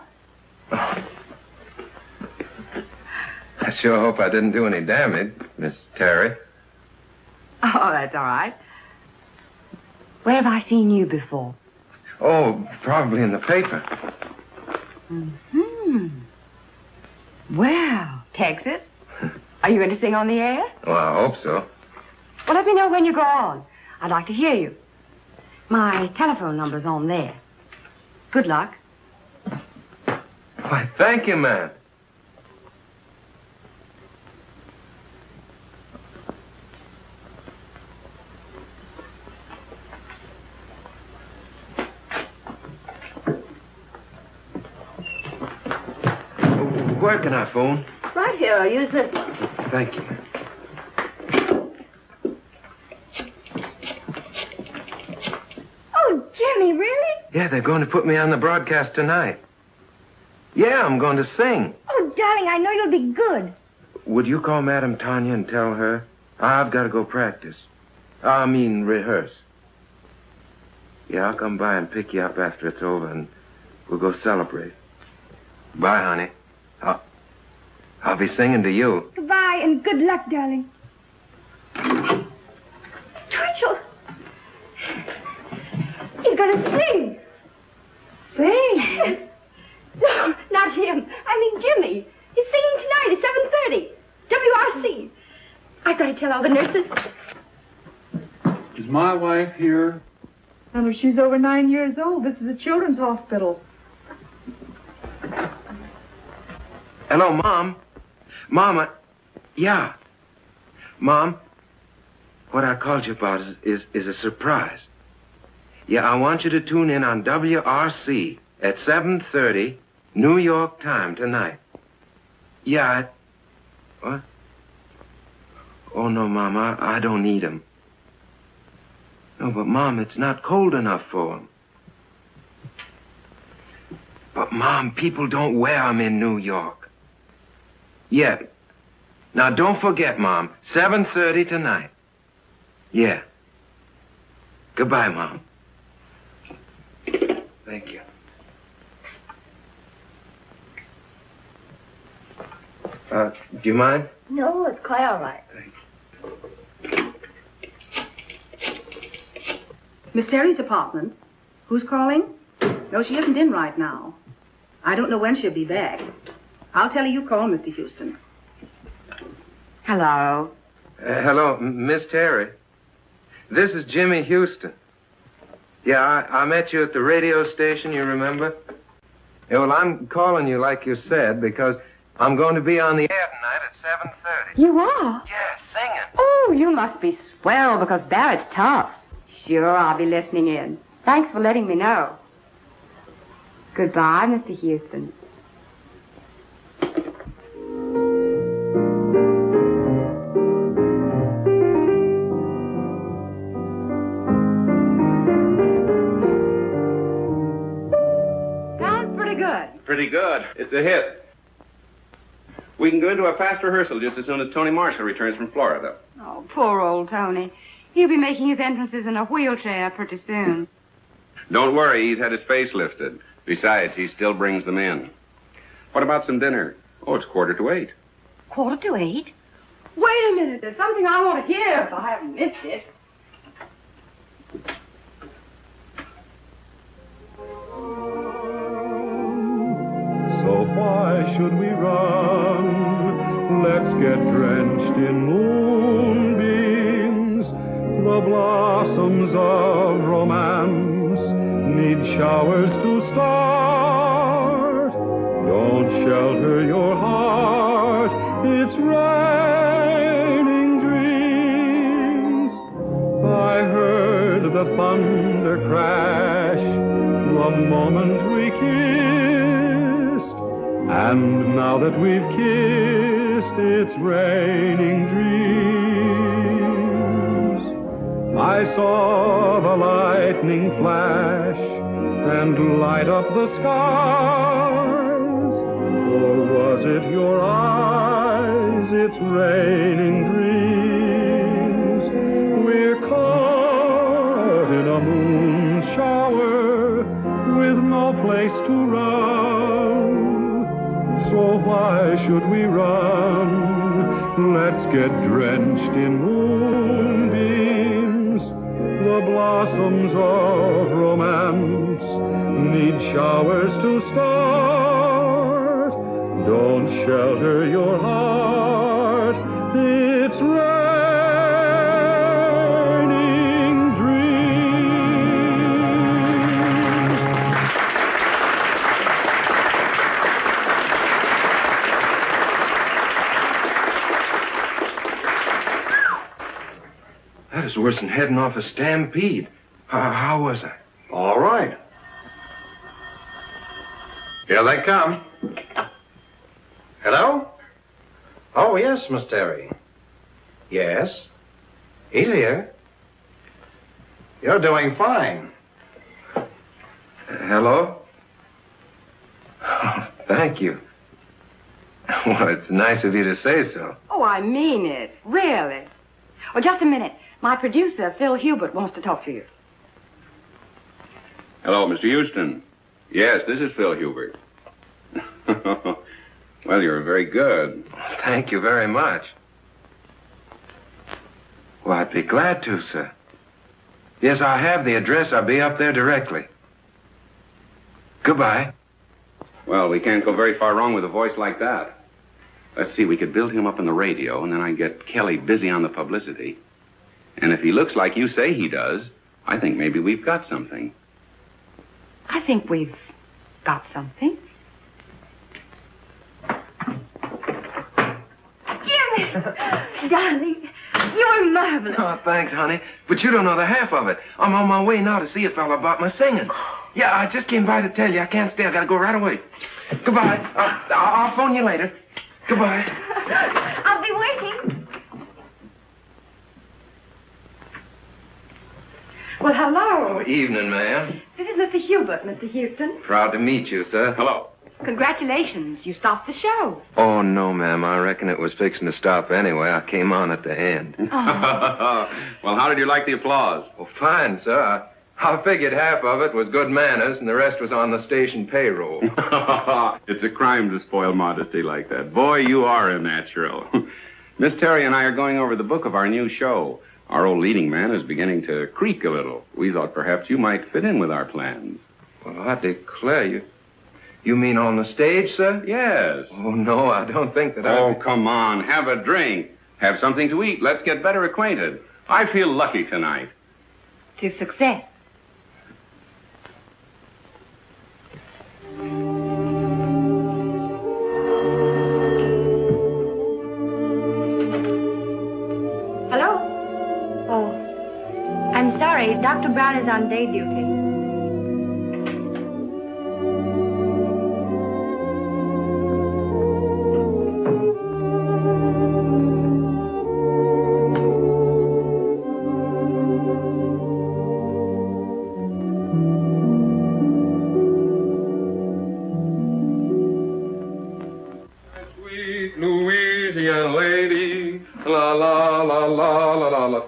I sure hope I didn't do any damage, Miss Terry. Oh, that's all right. Where have I seen you before? Oh, probably in the paper. Hmm. Well, Texas. Are you going to sing on the air? Well, I hope so. Well, let me know when you go on. I'd like to hear you. My telephone number's on there. Good luck. Why, thank you, ma'am. Where can I phone? Right right, here, I'll use this one. Thank you. Oh, Jimmy, really? Yeah, they're going to put me on the broadcast tonight. Yeah, I'm going to sing. Oh, darling, I know you'll be good. Would you call Madame Tanya and tell her? I've got to go practice. I mean, rehearse. Yeah, I'll come by and pick you up after it's over, and we'll go celebrate. Bye, honey. I'll be singing to you. Goodbye, and good luck, darling. Twitchell! He's going to sing. Sing? No, not him. I mean Jimmy. He's singing tonight at 7:30. WRC. I've got to tell all the nurses. Is my wife here? Mother, she's over 9 years old. This is a children's hospital. Hello, Mom. Mama. Yeah. Mom, what I called you about is a surprise. Yeah, I want you to tune in on WRC at 7:30, New York time tonight. Yeah, what? Oh, no, Mom, I don't need him. No, but, Mom, it's not cold enough for him. But, Mom, people don't wear them in New York. Yeah. Now, don't forget, Mom, 7:30 tonight. Yeah. Goodbye, Mom. Thank you. Do you mind? No, it's quite all right. Miss Terry's apartment. Who's calling? No, she isn't in right now. I don't know when she'll be back. I'll tell her you called, Mr. Houston. Hello. Hello, Miss Terry. This is Jimmy Houston. Yeah, I met you at the radio station, you remember? Yeah, well, I'm calling you like you said because I'm going to be on the air tonight at 7:30. You are? Yeah, singing. Oh, you must be swell because Barrett's tough. Sure, I'll be listening in. Thanks for letting me know. Goodbye, Mr. Houston. Sounds pretty good. Pretty good. It's a hit. We can go into a fast rehearsal just as soon as Tony Marshall returns from Florida. Oh, poor old Tony. He'll be making his entrances in a wheelchair pretty soon. Don't worry, he's had his face lifted. Besides, he still brings them in. What about some dinner? Oh, it's 7:45. 7:45? Wait a minute. There's something I want to hear if I haven't missed it. So why should we run? Let's get drenched in moonbeams. The blossoms of romance need showers to start. Don't shelter your heart. It's raining dreams. I heard the thunder crash the moment we kissed. And now that we've kissed, it's raining dreams. I saw the lightning flash and light up the skies. Or was it your eyes? It's raining dreams. We're caught in a moon shower with no place to run. So why should we run? Let's get drenched in moonbeams. The blossoms of romance need showers to start. Don't shelter your heart. It's raining dreams. That is worse than heading off a stampede. How was I? All right. Here they come. Hello? Oh, yes, Miss Terry. Yes. He's here. You're doing fine. Hello? Oh, thank you. Well, it's nice of you to say so. Oh, I mean it. Really. Oh, just a minute. My producer, Phil Hubert, wants to talk to you. Hello, Mr. Houston. Yes, this is Phil Hubert. Well, you're very good. Thank you very much. Well, I'd be glad to, sir. Yes, I have the address. I'll be up there directly. Goodbye. Well, we can't go very far wrong with a voice like that. Let's see, we could build him up on the radio, and then I'd get Kelly busy on the publicity. And if he looks like you say he does, I think maybe we've got something. I think we've got something. Jimmy! Darling, you were marvelous. Oh, thanks, honey. But you don't know the half of it. I'm on my way now to see a fella about my singing. Yeah, I just came by to tell you. I can't stay. I gotta go right away. Goodbye. I'll phone you later. Goodbye. I'll be waiting. Well, hello. Oh, evening, ma'am. This is Mr. Hubert, Mr. Houston. Proud to meet you, sir. Hello. Congratulations. You stopped the show. Oh, no, ma'am. I reckon it was fixing to stop anyway. I came on at the end. Well, how did you like the applause? Well, fine, sir. I figured half of it was good manners and the rest was on the station payroll. It's a crime to spoil modesty like that. Boy, you are a natural. Miss Terry and I are going over the book of our new show. Our old leading man is beginning to creak a little. We thought perhaps you might fit in with our plans. Well, I declare you mean on the stage, sir? Yes. Oh, no, I don't think that Oh, come on. Have a drink. Have something to eat. Let's get better acquainted. I feel lucky tonight. To success. Hello? Oh, I'm sorry. Dr. Brown is on day duty. Sweet Louisiana lady, la la la la la la la.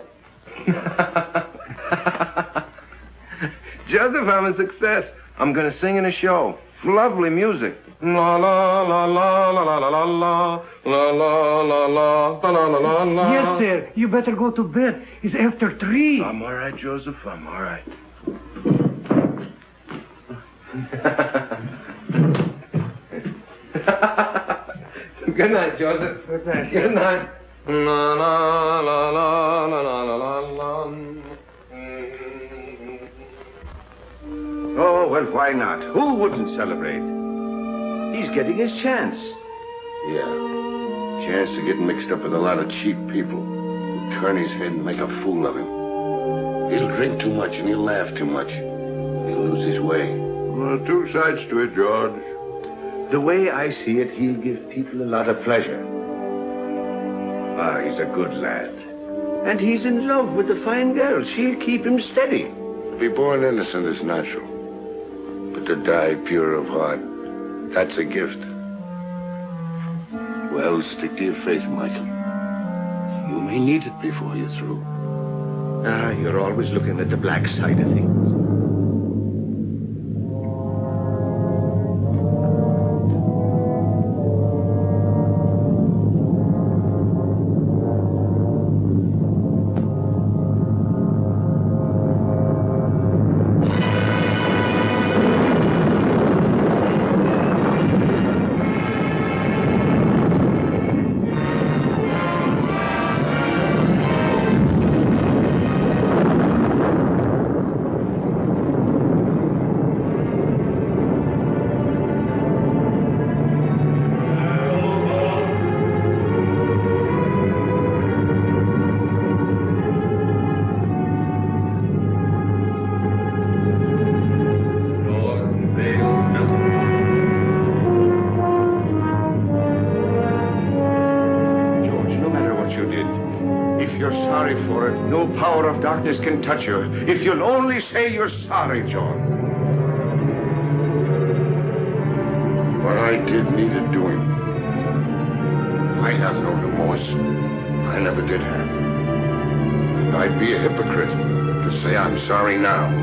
Joseph, I'm a success. I'm going to sing in a show. Lovely music. La la la la la la la la la la la la la la la la. Yes, sir. You better go to bed. It's after 3. I'm all right, Joseph. I'm all right. Good night, Joseph. Good night. Good night. La la la la la la la la. Oh, well, why not? Who wouldn't celebrate? He's getting his chance. Yeah. Chance to get mixed up with a lot of cheap people who turn his head and make a fool of him. He'll drink too much and he'll laugh too much. He'll lose his way. Well, two sides to it, George. The way I see it, he'll give people a lot of pleasure. Ah, he's a good lad. And he's in love with a fine girl. She'll keep him steady. To be born innocent is natural. But to die pure of heart, that's a gift. Well, stick to your faith, Michael. You may need it before you're through. Ah, you're always looking at the black side of things. you're sorry for it, no power of darkness can touch you. If you'll only say you're sorry, John. What I did needed doing. I have no remorse. I never did have. And I'd be a hypocrite to say I'm sorry now.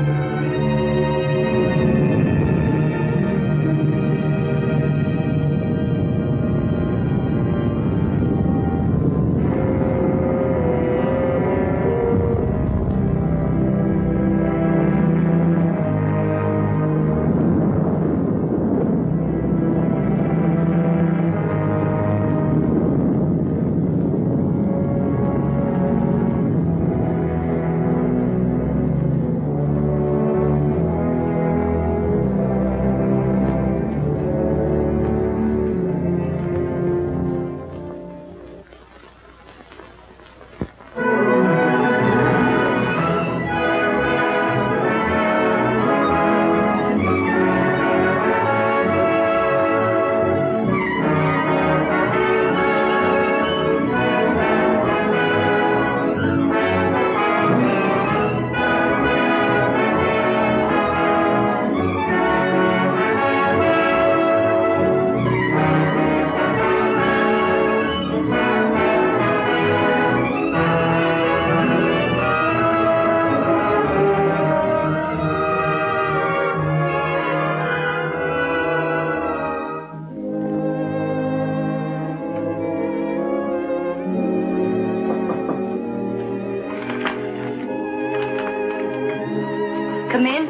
Come in.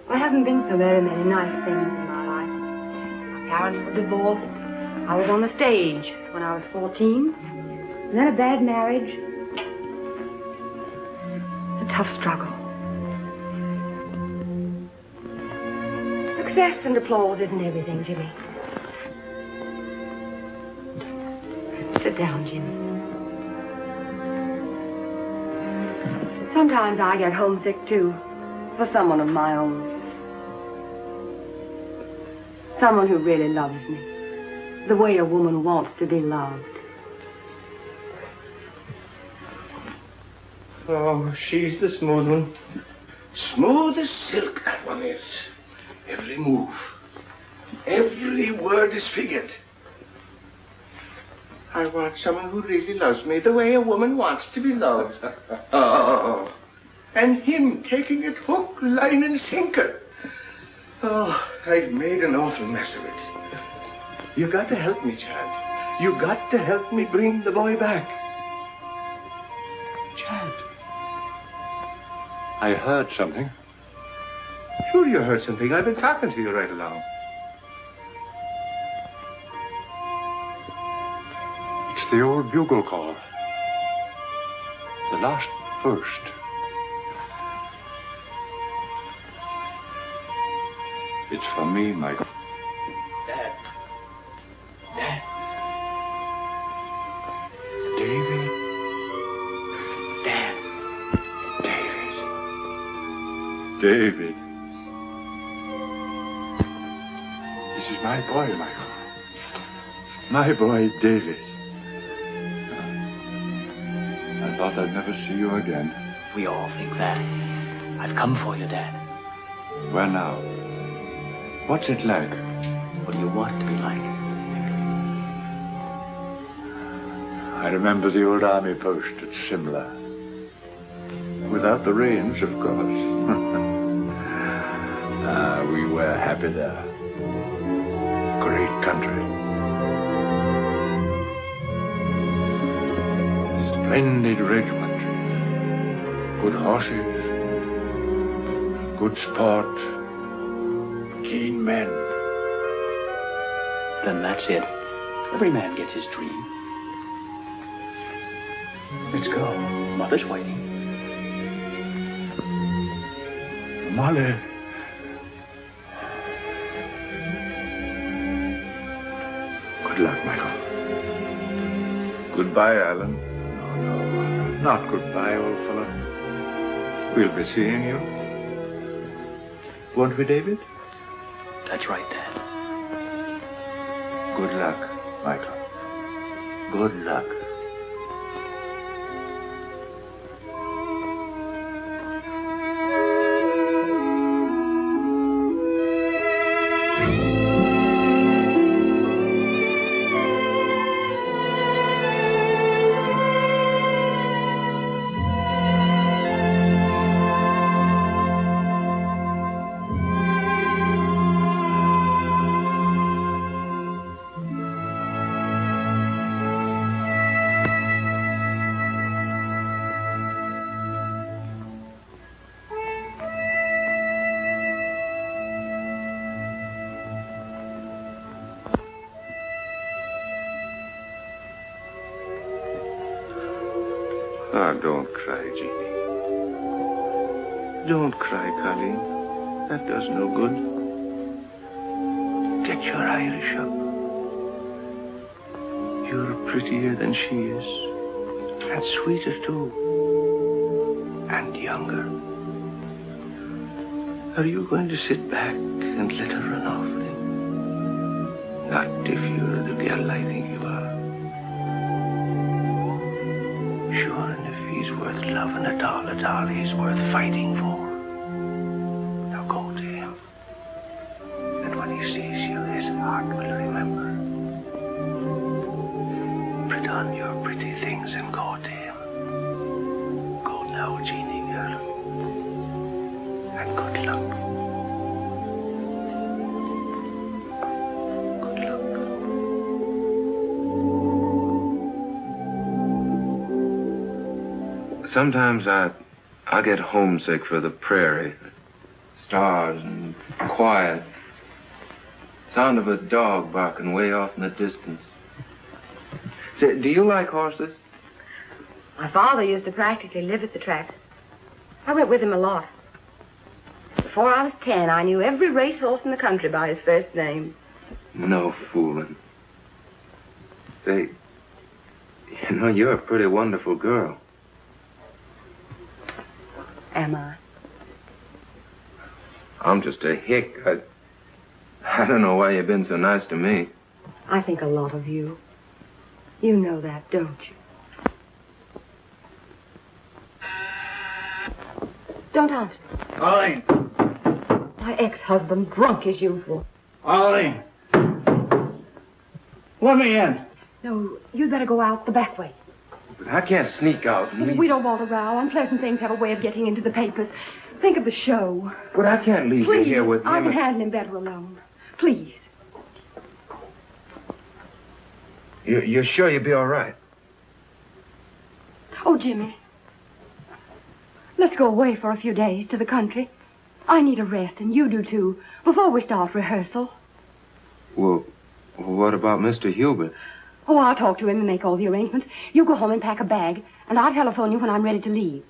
There haven't been so very many nice things in my life. My parents were divorced. I was on the stage when I was 14. And then a bad marriage. It's a tough struggle. Success and applause isn't everything, Jimmy. Sit down, Jimmy. Sometimes I get homesick, too, for someone of my own. Someone who really loves me, the way a woman wants to be loved. Oh, she's the smooth one. Smooth as silk, that one is. Every move, every word is figured. I want someone who really loves me the way a woman wants to be loved. Oh, and him taking it hook, line, and sinker. Oh, I've made an awful mess of it. You got to help me, Chad. You got to help me bring the boy back. Chad. I heard something. Sure you heard something. I've been talking to you right along. It's the old bugle call. The last burst. It's from me, Mike. Dad. Dad. David. Dad. David. This is my boy, Michael. My boy, David. I thought I'd never see you again. We all think that. I've come for you, Dad. Where now? What's it like? What do you want it to be like? I remember the old army post at Simla. Without the rains, of course. We were happy there. Great country. Splendid regiment. Good horses. Good sport. Keen men. Then that's it. Every man gets his dream. Let's go. Mother's waiting. Mother. Good luck, Michael. Goodbye, Alan. No, not goodbye, old fellow. We'll be seeing you. Won't we, David? That's right, Dad. Good luck, Michael. Good luck. Ah, don't cry, Jeannie. Don't cry, Colleen. That does no good. Get your Irish up. You're prettier than she is. And sweeter, too. And younger. Are you going to sit back and let her run off then? Not if you're the girl I think you are. Sure, and if he's worth loving at all, he's worth fighting for. Now go to him. And when he sees you, his heart will remember. Put on your pretty things and go to him. Go now, Jeannie girl. And good luck. Sometimes I get homesick for the prairie. Stars and quiet. Sound of a dog barking way off in the distance. Say, do you like horses? My father used to practically live at the tracks. I went with him a lot. Before I was 10, I knew every racehorse in the country by his first name. No fooling. Say, you know, you're a pretty wonderful girl. Am I? I'm just a hick. I don't know why you've been so nice to me. I think a lot of you. You know that, don't you? Don't answer. Arlene. My ex-husband, drunk as usual. Arlene. Let me in. No, you'd better go out the back way. But I can't sneak out and leave. We don't want a row. Unpleasant things have a way of getting into the papers. Think of the show. But I can't leave you here with him. I can handle him better alone. Please. You're sure you'll be all right? Oh, Jimmy. Let's go away for a few days to the country. I need a rest, and you do too, before we start rehearsal. Well, what about Mr. Hubert? Oh, I'll talk to him and make all the arrangements. You go home and pack a bag, and I'll telephone you when I'm ready to leave.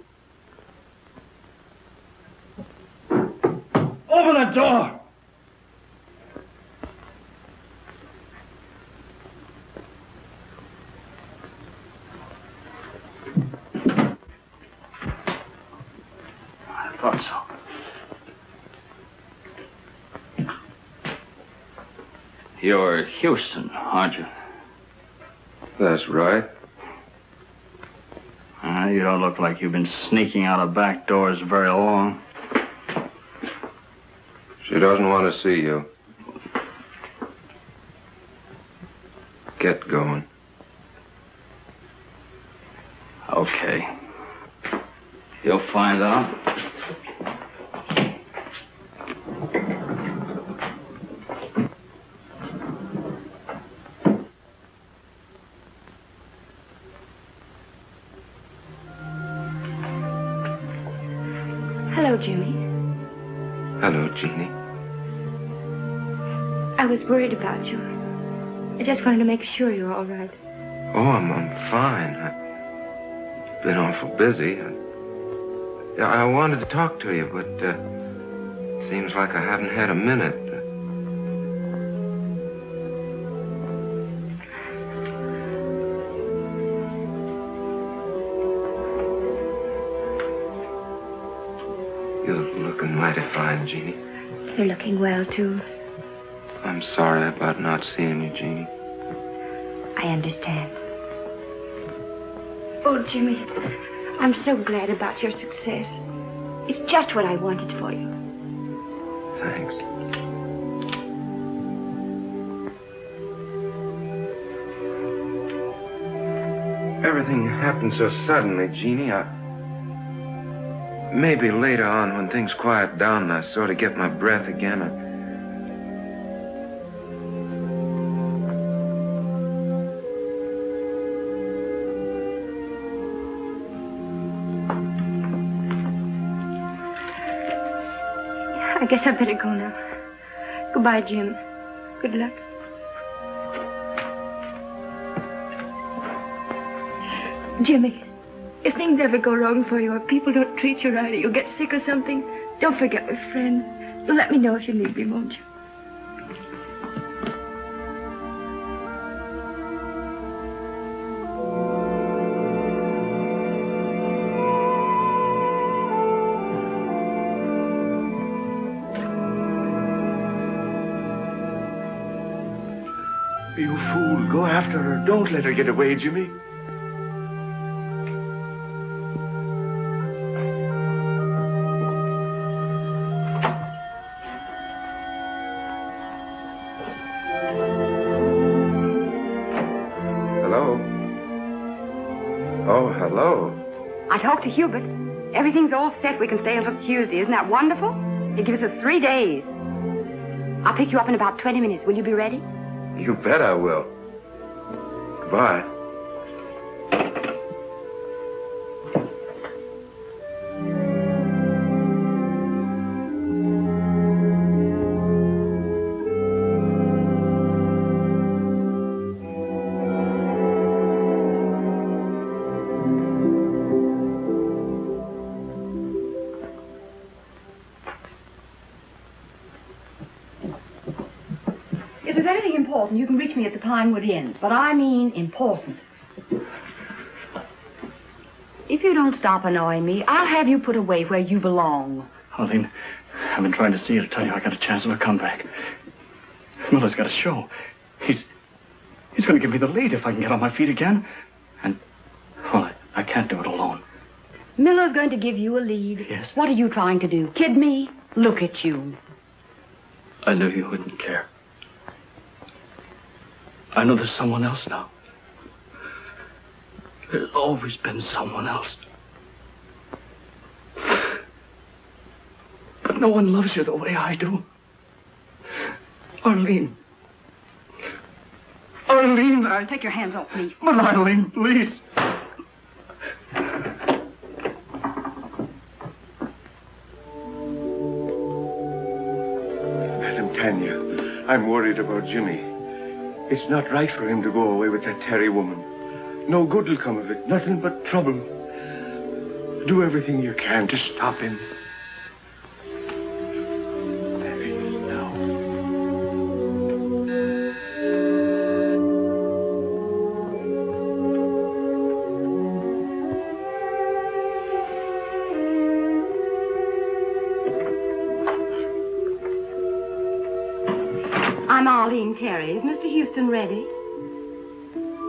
Open the door! I thought so. You're Houston, aren't you? That's right. You don't look like you've been sneaking out of back doors very long. She doesn't want to see you. Get going. Okay. You'll find out. Hello, Jimmy. Hello, Jeannie. I was worried about you. I just wanted to make sure you're all right. Oh, I'm fine. I've been awful busy. I wanted to talk to you, but it seems like I haven't had a minute. You're looking mighty fine, Jeannie. You're looking well, too. I'm sorry about not seeing you, Jeannie. I understand. Oh, Jimmy, I'm so glad about your success. It's just what I wanted for you. Thanks. Everything happened so suddenly, Jeannie. Maybe later on, when things quiet down and I sort of get my breath again, I guess I better go now. Goodbye, Jim. Good luck. Jimmy, if things ever go wrong for you or people don't treat you right or you get sick or something, don't forget we're friends. You'll let me know if you need me, won't you? You fool. Go after her. Don't let her get away, Jimmy. Hello? Oh, hello. I talked to Hubert. Everything's all set. We can stay until Tuesday. Isn't that wonderful? It gives us 3 days. I'll pick you up in about 20 minutes. Will you be ready? You bet I will. Goodbye. If there's anything important, you can reach me at the Pinewood Inn. But I mean important. If you don't stop annoying me, I'll have you put away where you belong. Arlene, I've been trying to see you to tell you I got a chance of a comeback. Miller's got a show. He's going to give me the lead if I can get on my feet again. And, well, I can't do it alone. Miller's going to give you a lead. Yes. What are you trying to do? Kid me? Look at you. I knew you wouldn't care. I know there's someone else now. There's always been someone else. But no one loves you the way I do. Arlene. Arlene, Take your hands off me. But Arlene, please. Madam Tanya, I'm worried about Jimmy. It's not right for him to go away with that Terry woman. No good will come of it. Nothing but trouble. Do everything you can to stop him. There he is now. I'm Arlene Terry. Is Mr. Houston ready?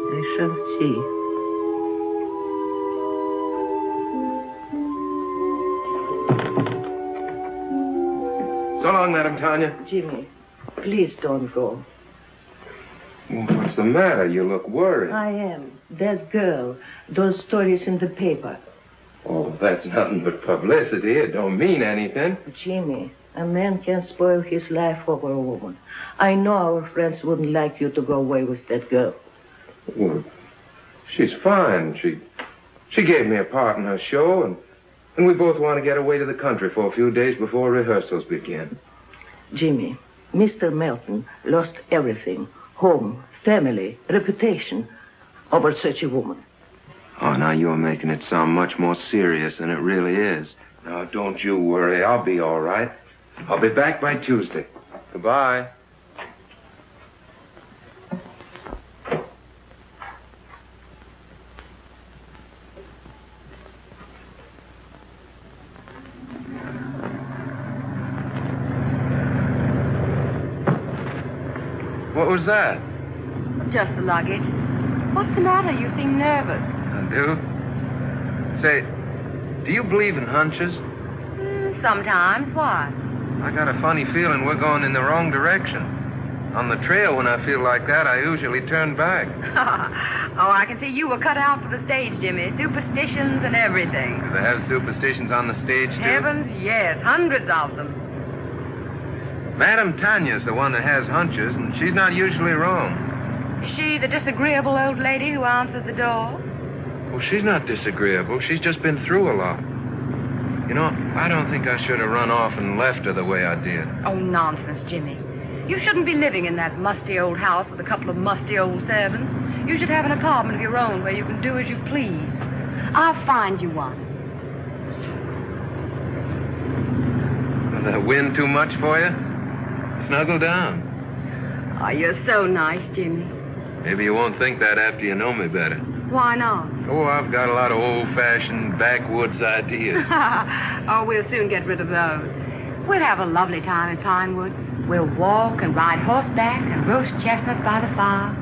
I shall see. So long, Madam Tanya. Jimmy, please don't go. What's the matter? You look worried. I am. That girl, those stories in the paper. Oh, that's nothing but publicity. It don't mean anything. Jimmy, a man can't spoil his life over a woman. I know our friends wouldn't like you to go away with that girl. Well, she's fine. She gave me a part in her show, and we both want to get away to the country for a few days before rehearsals begin. Jimmy, Mr. Melton lost everything. home, family, reputation over such a woman. Oh, now you're making it sound much more serious than it really is. Now, don't you worry. I'll be all right. I'll be back by Tuesday. Goodbye. What was that? Just the luggage. What's the matter? You seem nervous. I do? Say, do you believe in hunches? Sometimes. Why? I got a funny feeling we're going in the wrong direction. On the trail, when I feel like that, I usually turn back. Oh, I can see you were cut out for the stage, Jimmy. Superstitions and everything. Do they have superstitions on the stage, too? Heavens, yes. Hundreds of them. Madame Tanya's the one that has hunches, and she's not usually wrong. Is she the disagreeable old lady who answered the door? Well, she's not disagreeable. She's just been through a lot. You know, I don't think I should have run off and left her the way I did. Oh, nonsense, Jimmy. You shouldn't be living in that musty old house with a couple of musty old servants. You should have an apartment of your own where you can do as you please. I'll find you one. Will that wind too much for you? Snuggle down. Oh, you're so nice, Jimmy. Maybe you won't think that after you know me better. Why not? Oh, I've got a lot of old-fashioned backwoods ideas. Oh, we'll soon get rid of those. We'll have a lovely time in Pinewood. We'll walk and ride horseback and roast chestnuts by the fire.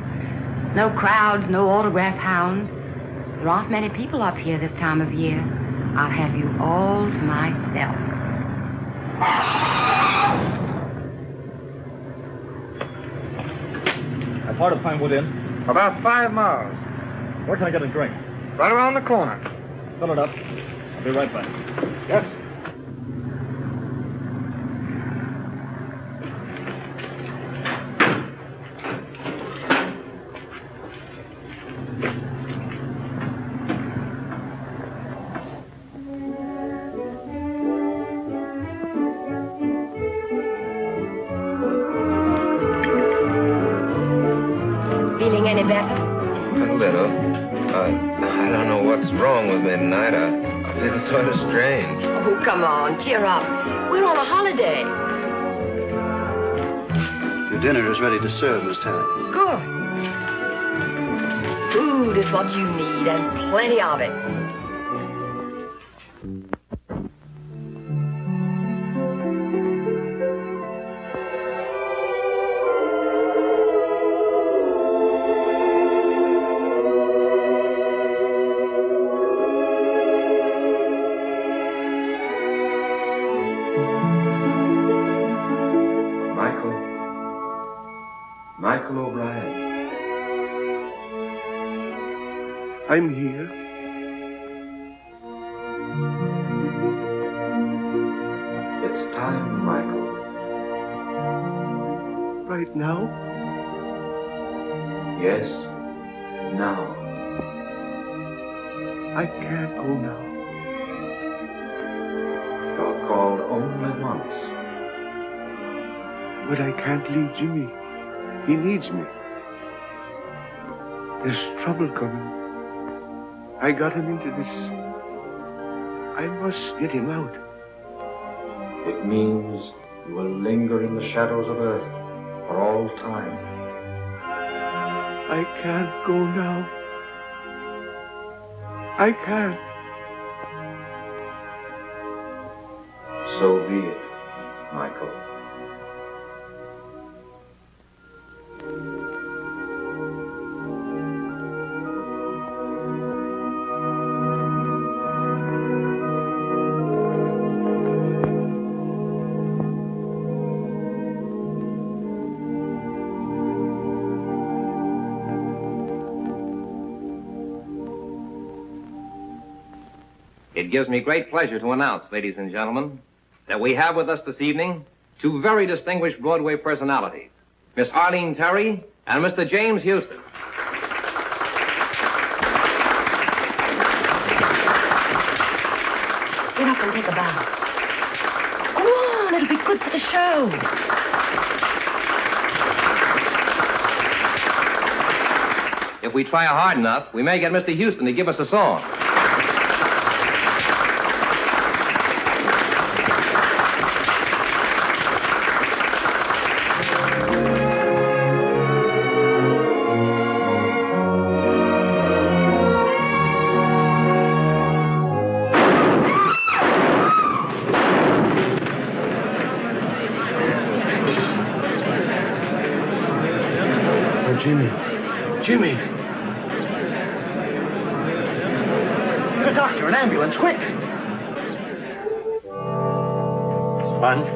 No crowds, no autograph hounds. There aren't many people up here this time of year. I'll have you all to myself. How far to Pinewood Inn? About 5 miles. Where can I get a drink? Right around the corner. Fill it up. I'll be right back. Yes. Feeling any better? A little. I don't know what's wrong with me tonight. I feel sort of strange. Oh, come on, cheer up. We're on a holiday. Your dinner is ready to serve, Miss Tanner. Good. Food is what you need, and plenty of it. Michael O'Brien. I'm here. It's time, Michael. Right now? Yes, now. I can't go now. You're called only once. But I can't leave Jimmy. He needs me. There's trouble coming. I got him into this. I must get him out. It means you will linger in the shadows of Earth for all time. I can't go now. I can't. So be it, Michael. It gives me great pleasure to announce, ladies and gentlemen, that we have with us this evening two very distinguished Broadway personalities, Miss Arlene Terry and Mr. James Houston. Get up and take a bow. Go on, it'll be good for the show. if we try hard enough, we may get Mr. Houston to give us a song. Jimmy. Get a doctor, an ambulance, quick. Sponge.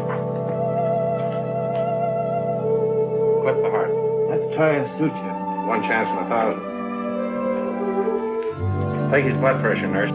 Clip the heart. Let's try a suture. One chance in 1,000. Take his blood pressure, nurse.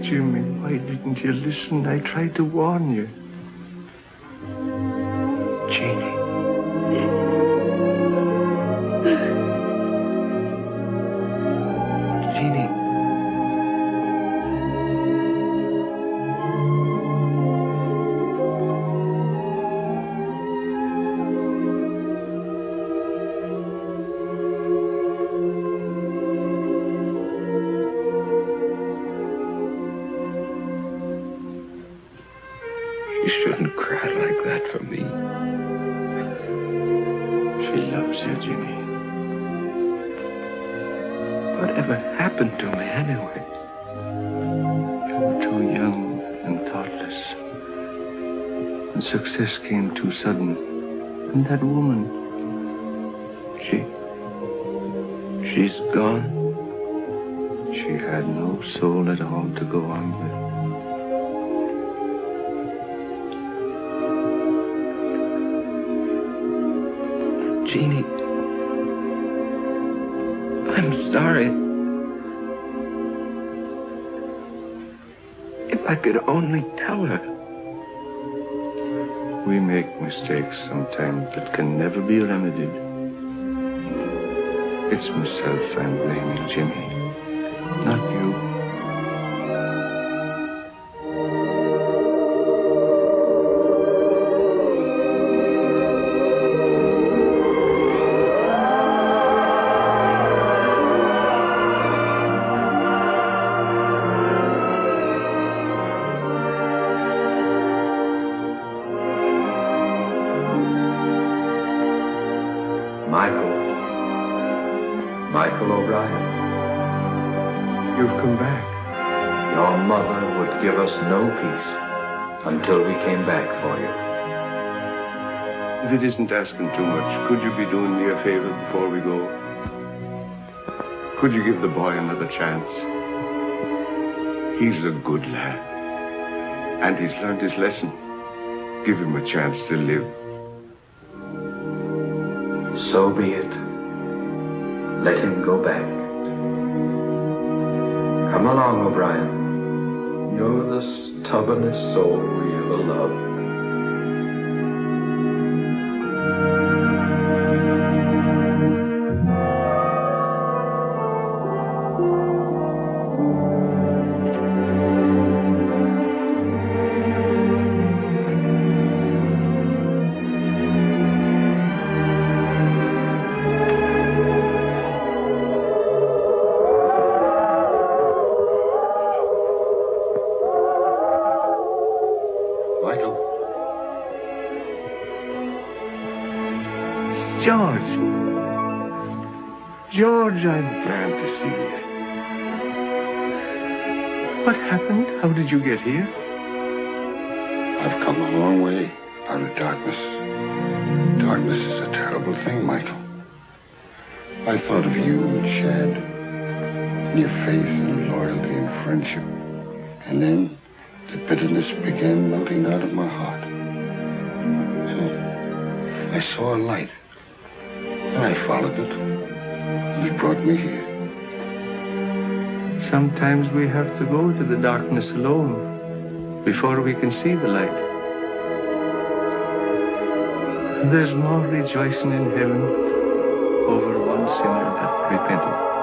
Jimmy, why didn't you listen? I tried to warn you. Jeannie. Jeannie. You shouldn't cry like that for me. She loves you, Jimmy. Whatever happened to me anyway? You were too young and thoughtless. And success came too sudden. And that woman, she's gone. She had no soul at all to go on with. Jeannie, I'm sorry. If I could only tell her. We make mistakes sometimes that can never be remedied. It's myself I'm blaming, Jimmy, not you. Michael O'Brien. You've come back. Your mother would give us no peace until we came back for you. If it isn't asking too much, could you be doing me a favor before we go? Could you give the boy another chance? He's a good lad. And he's learned his lesson. Give him a chance to live. So be it. Let him go back. Come along, O'Brien. You're the stubbornest soul we ever loved. George, I'm glad to see you. What happened? How did you get here? I've come a long way out of darkness. Darkness is a terrible thing, Michael. I thought of you and Shad, and your faith and loyalty and friendship. And then the bitterness began melting out of my heart. And I saw a light. I followed it. It brought me here. Sometimes we have to go to the darkness alone before we can see the light. There's more rejoicing in heaven over one sinner that repented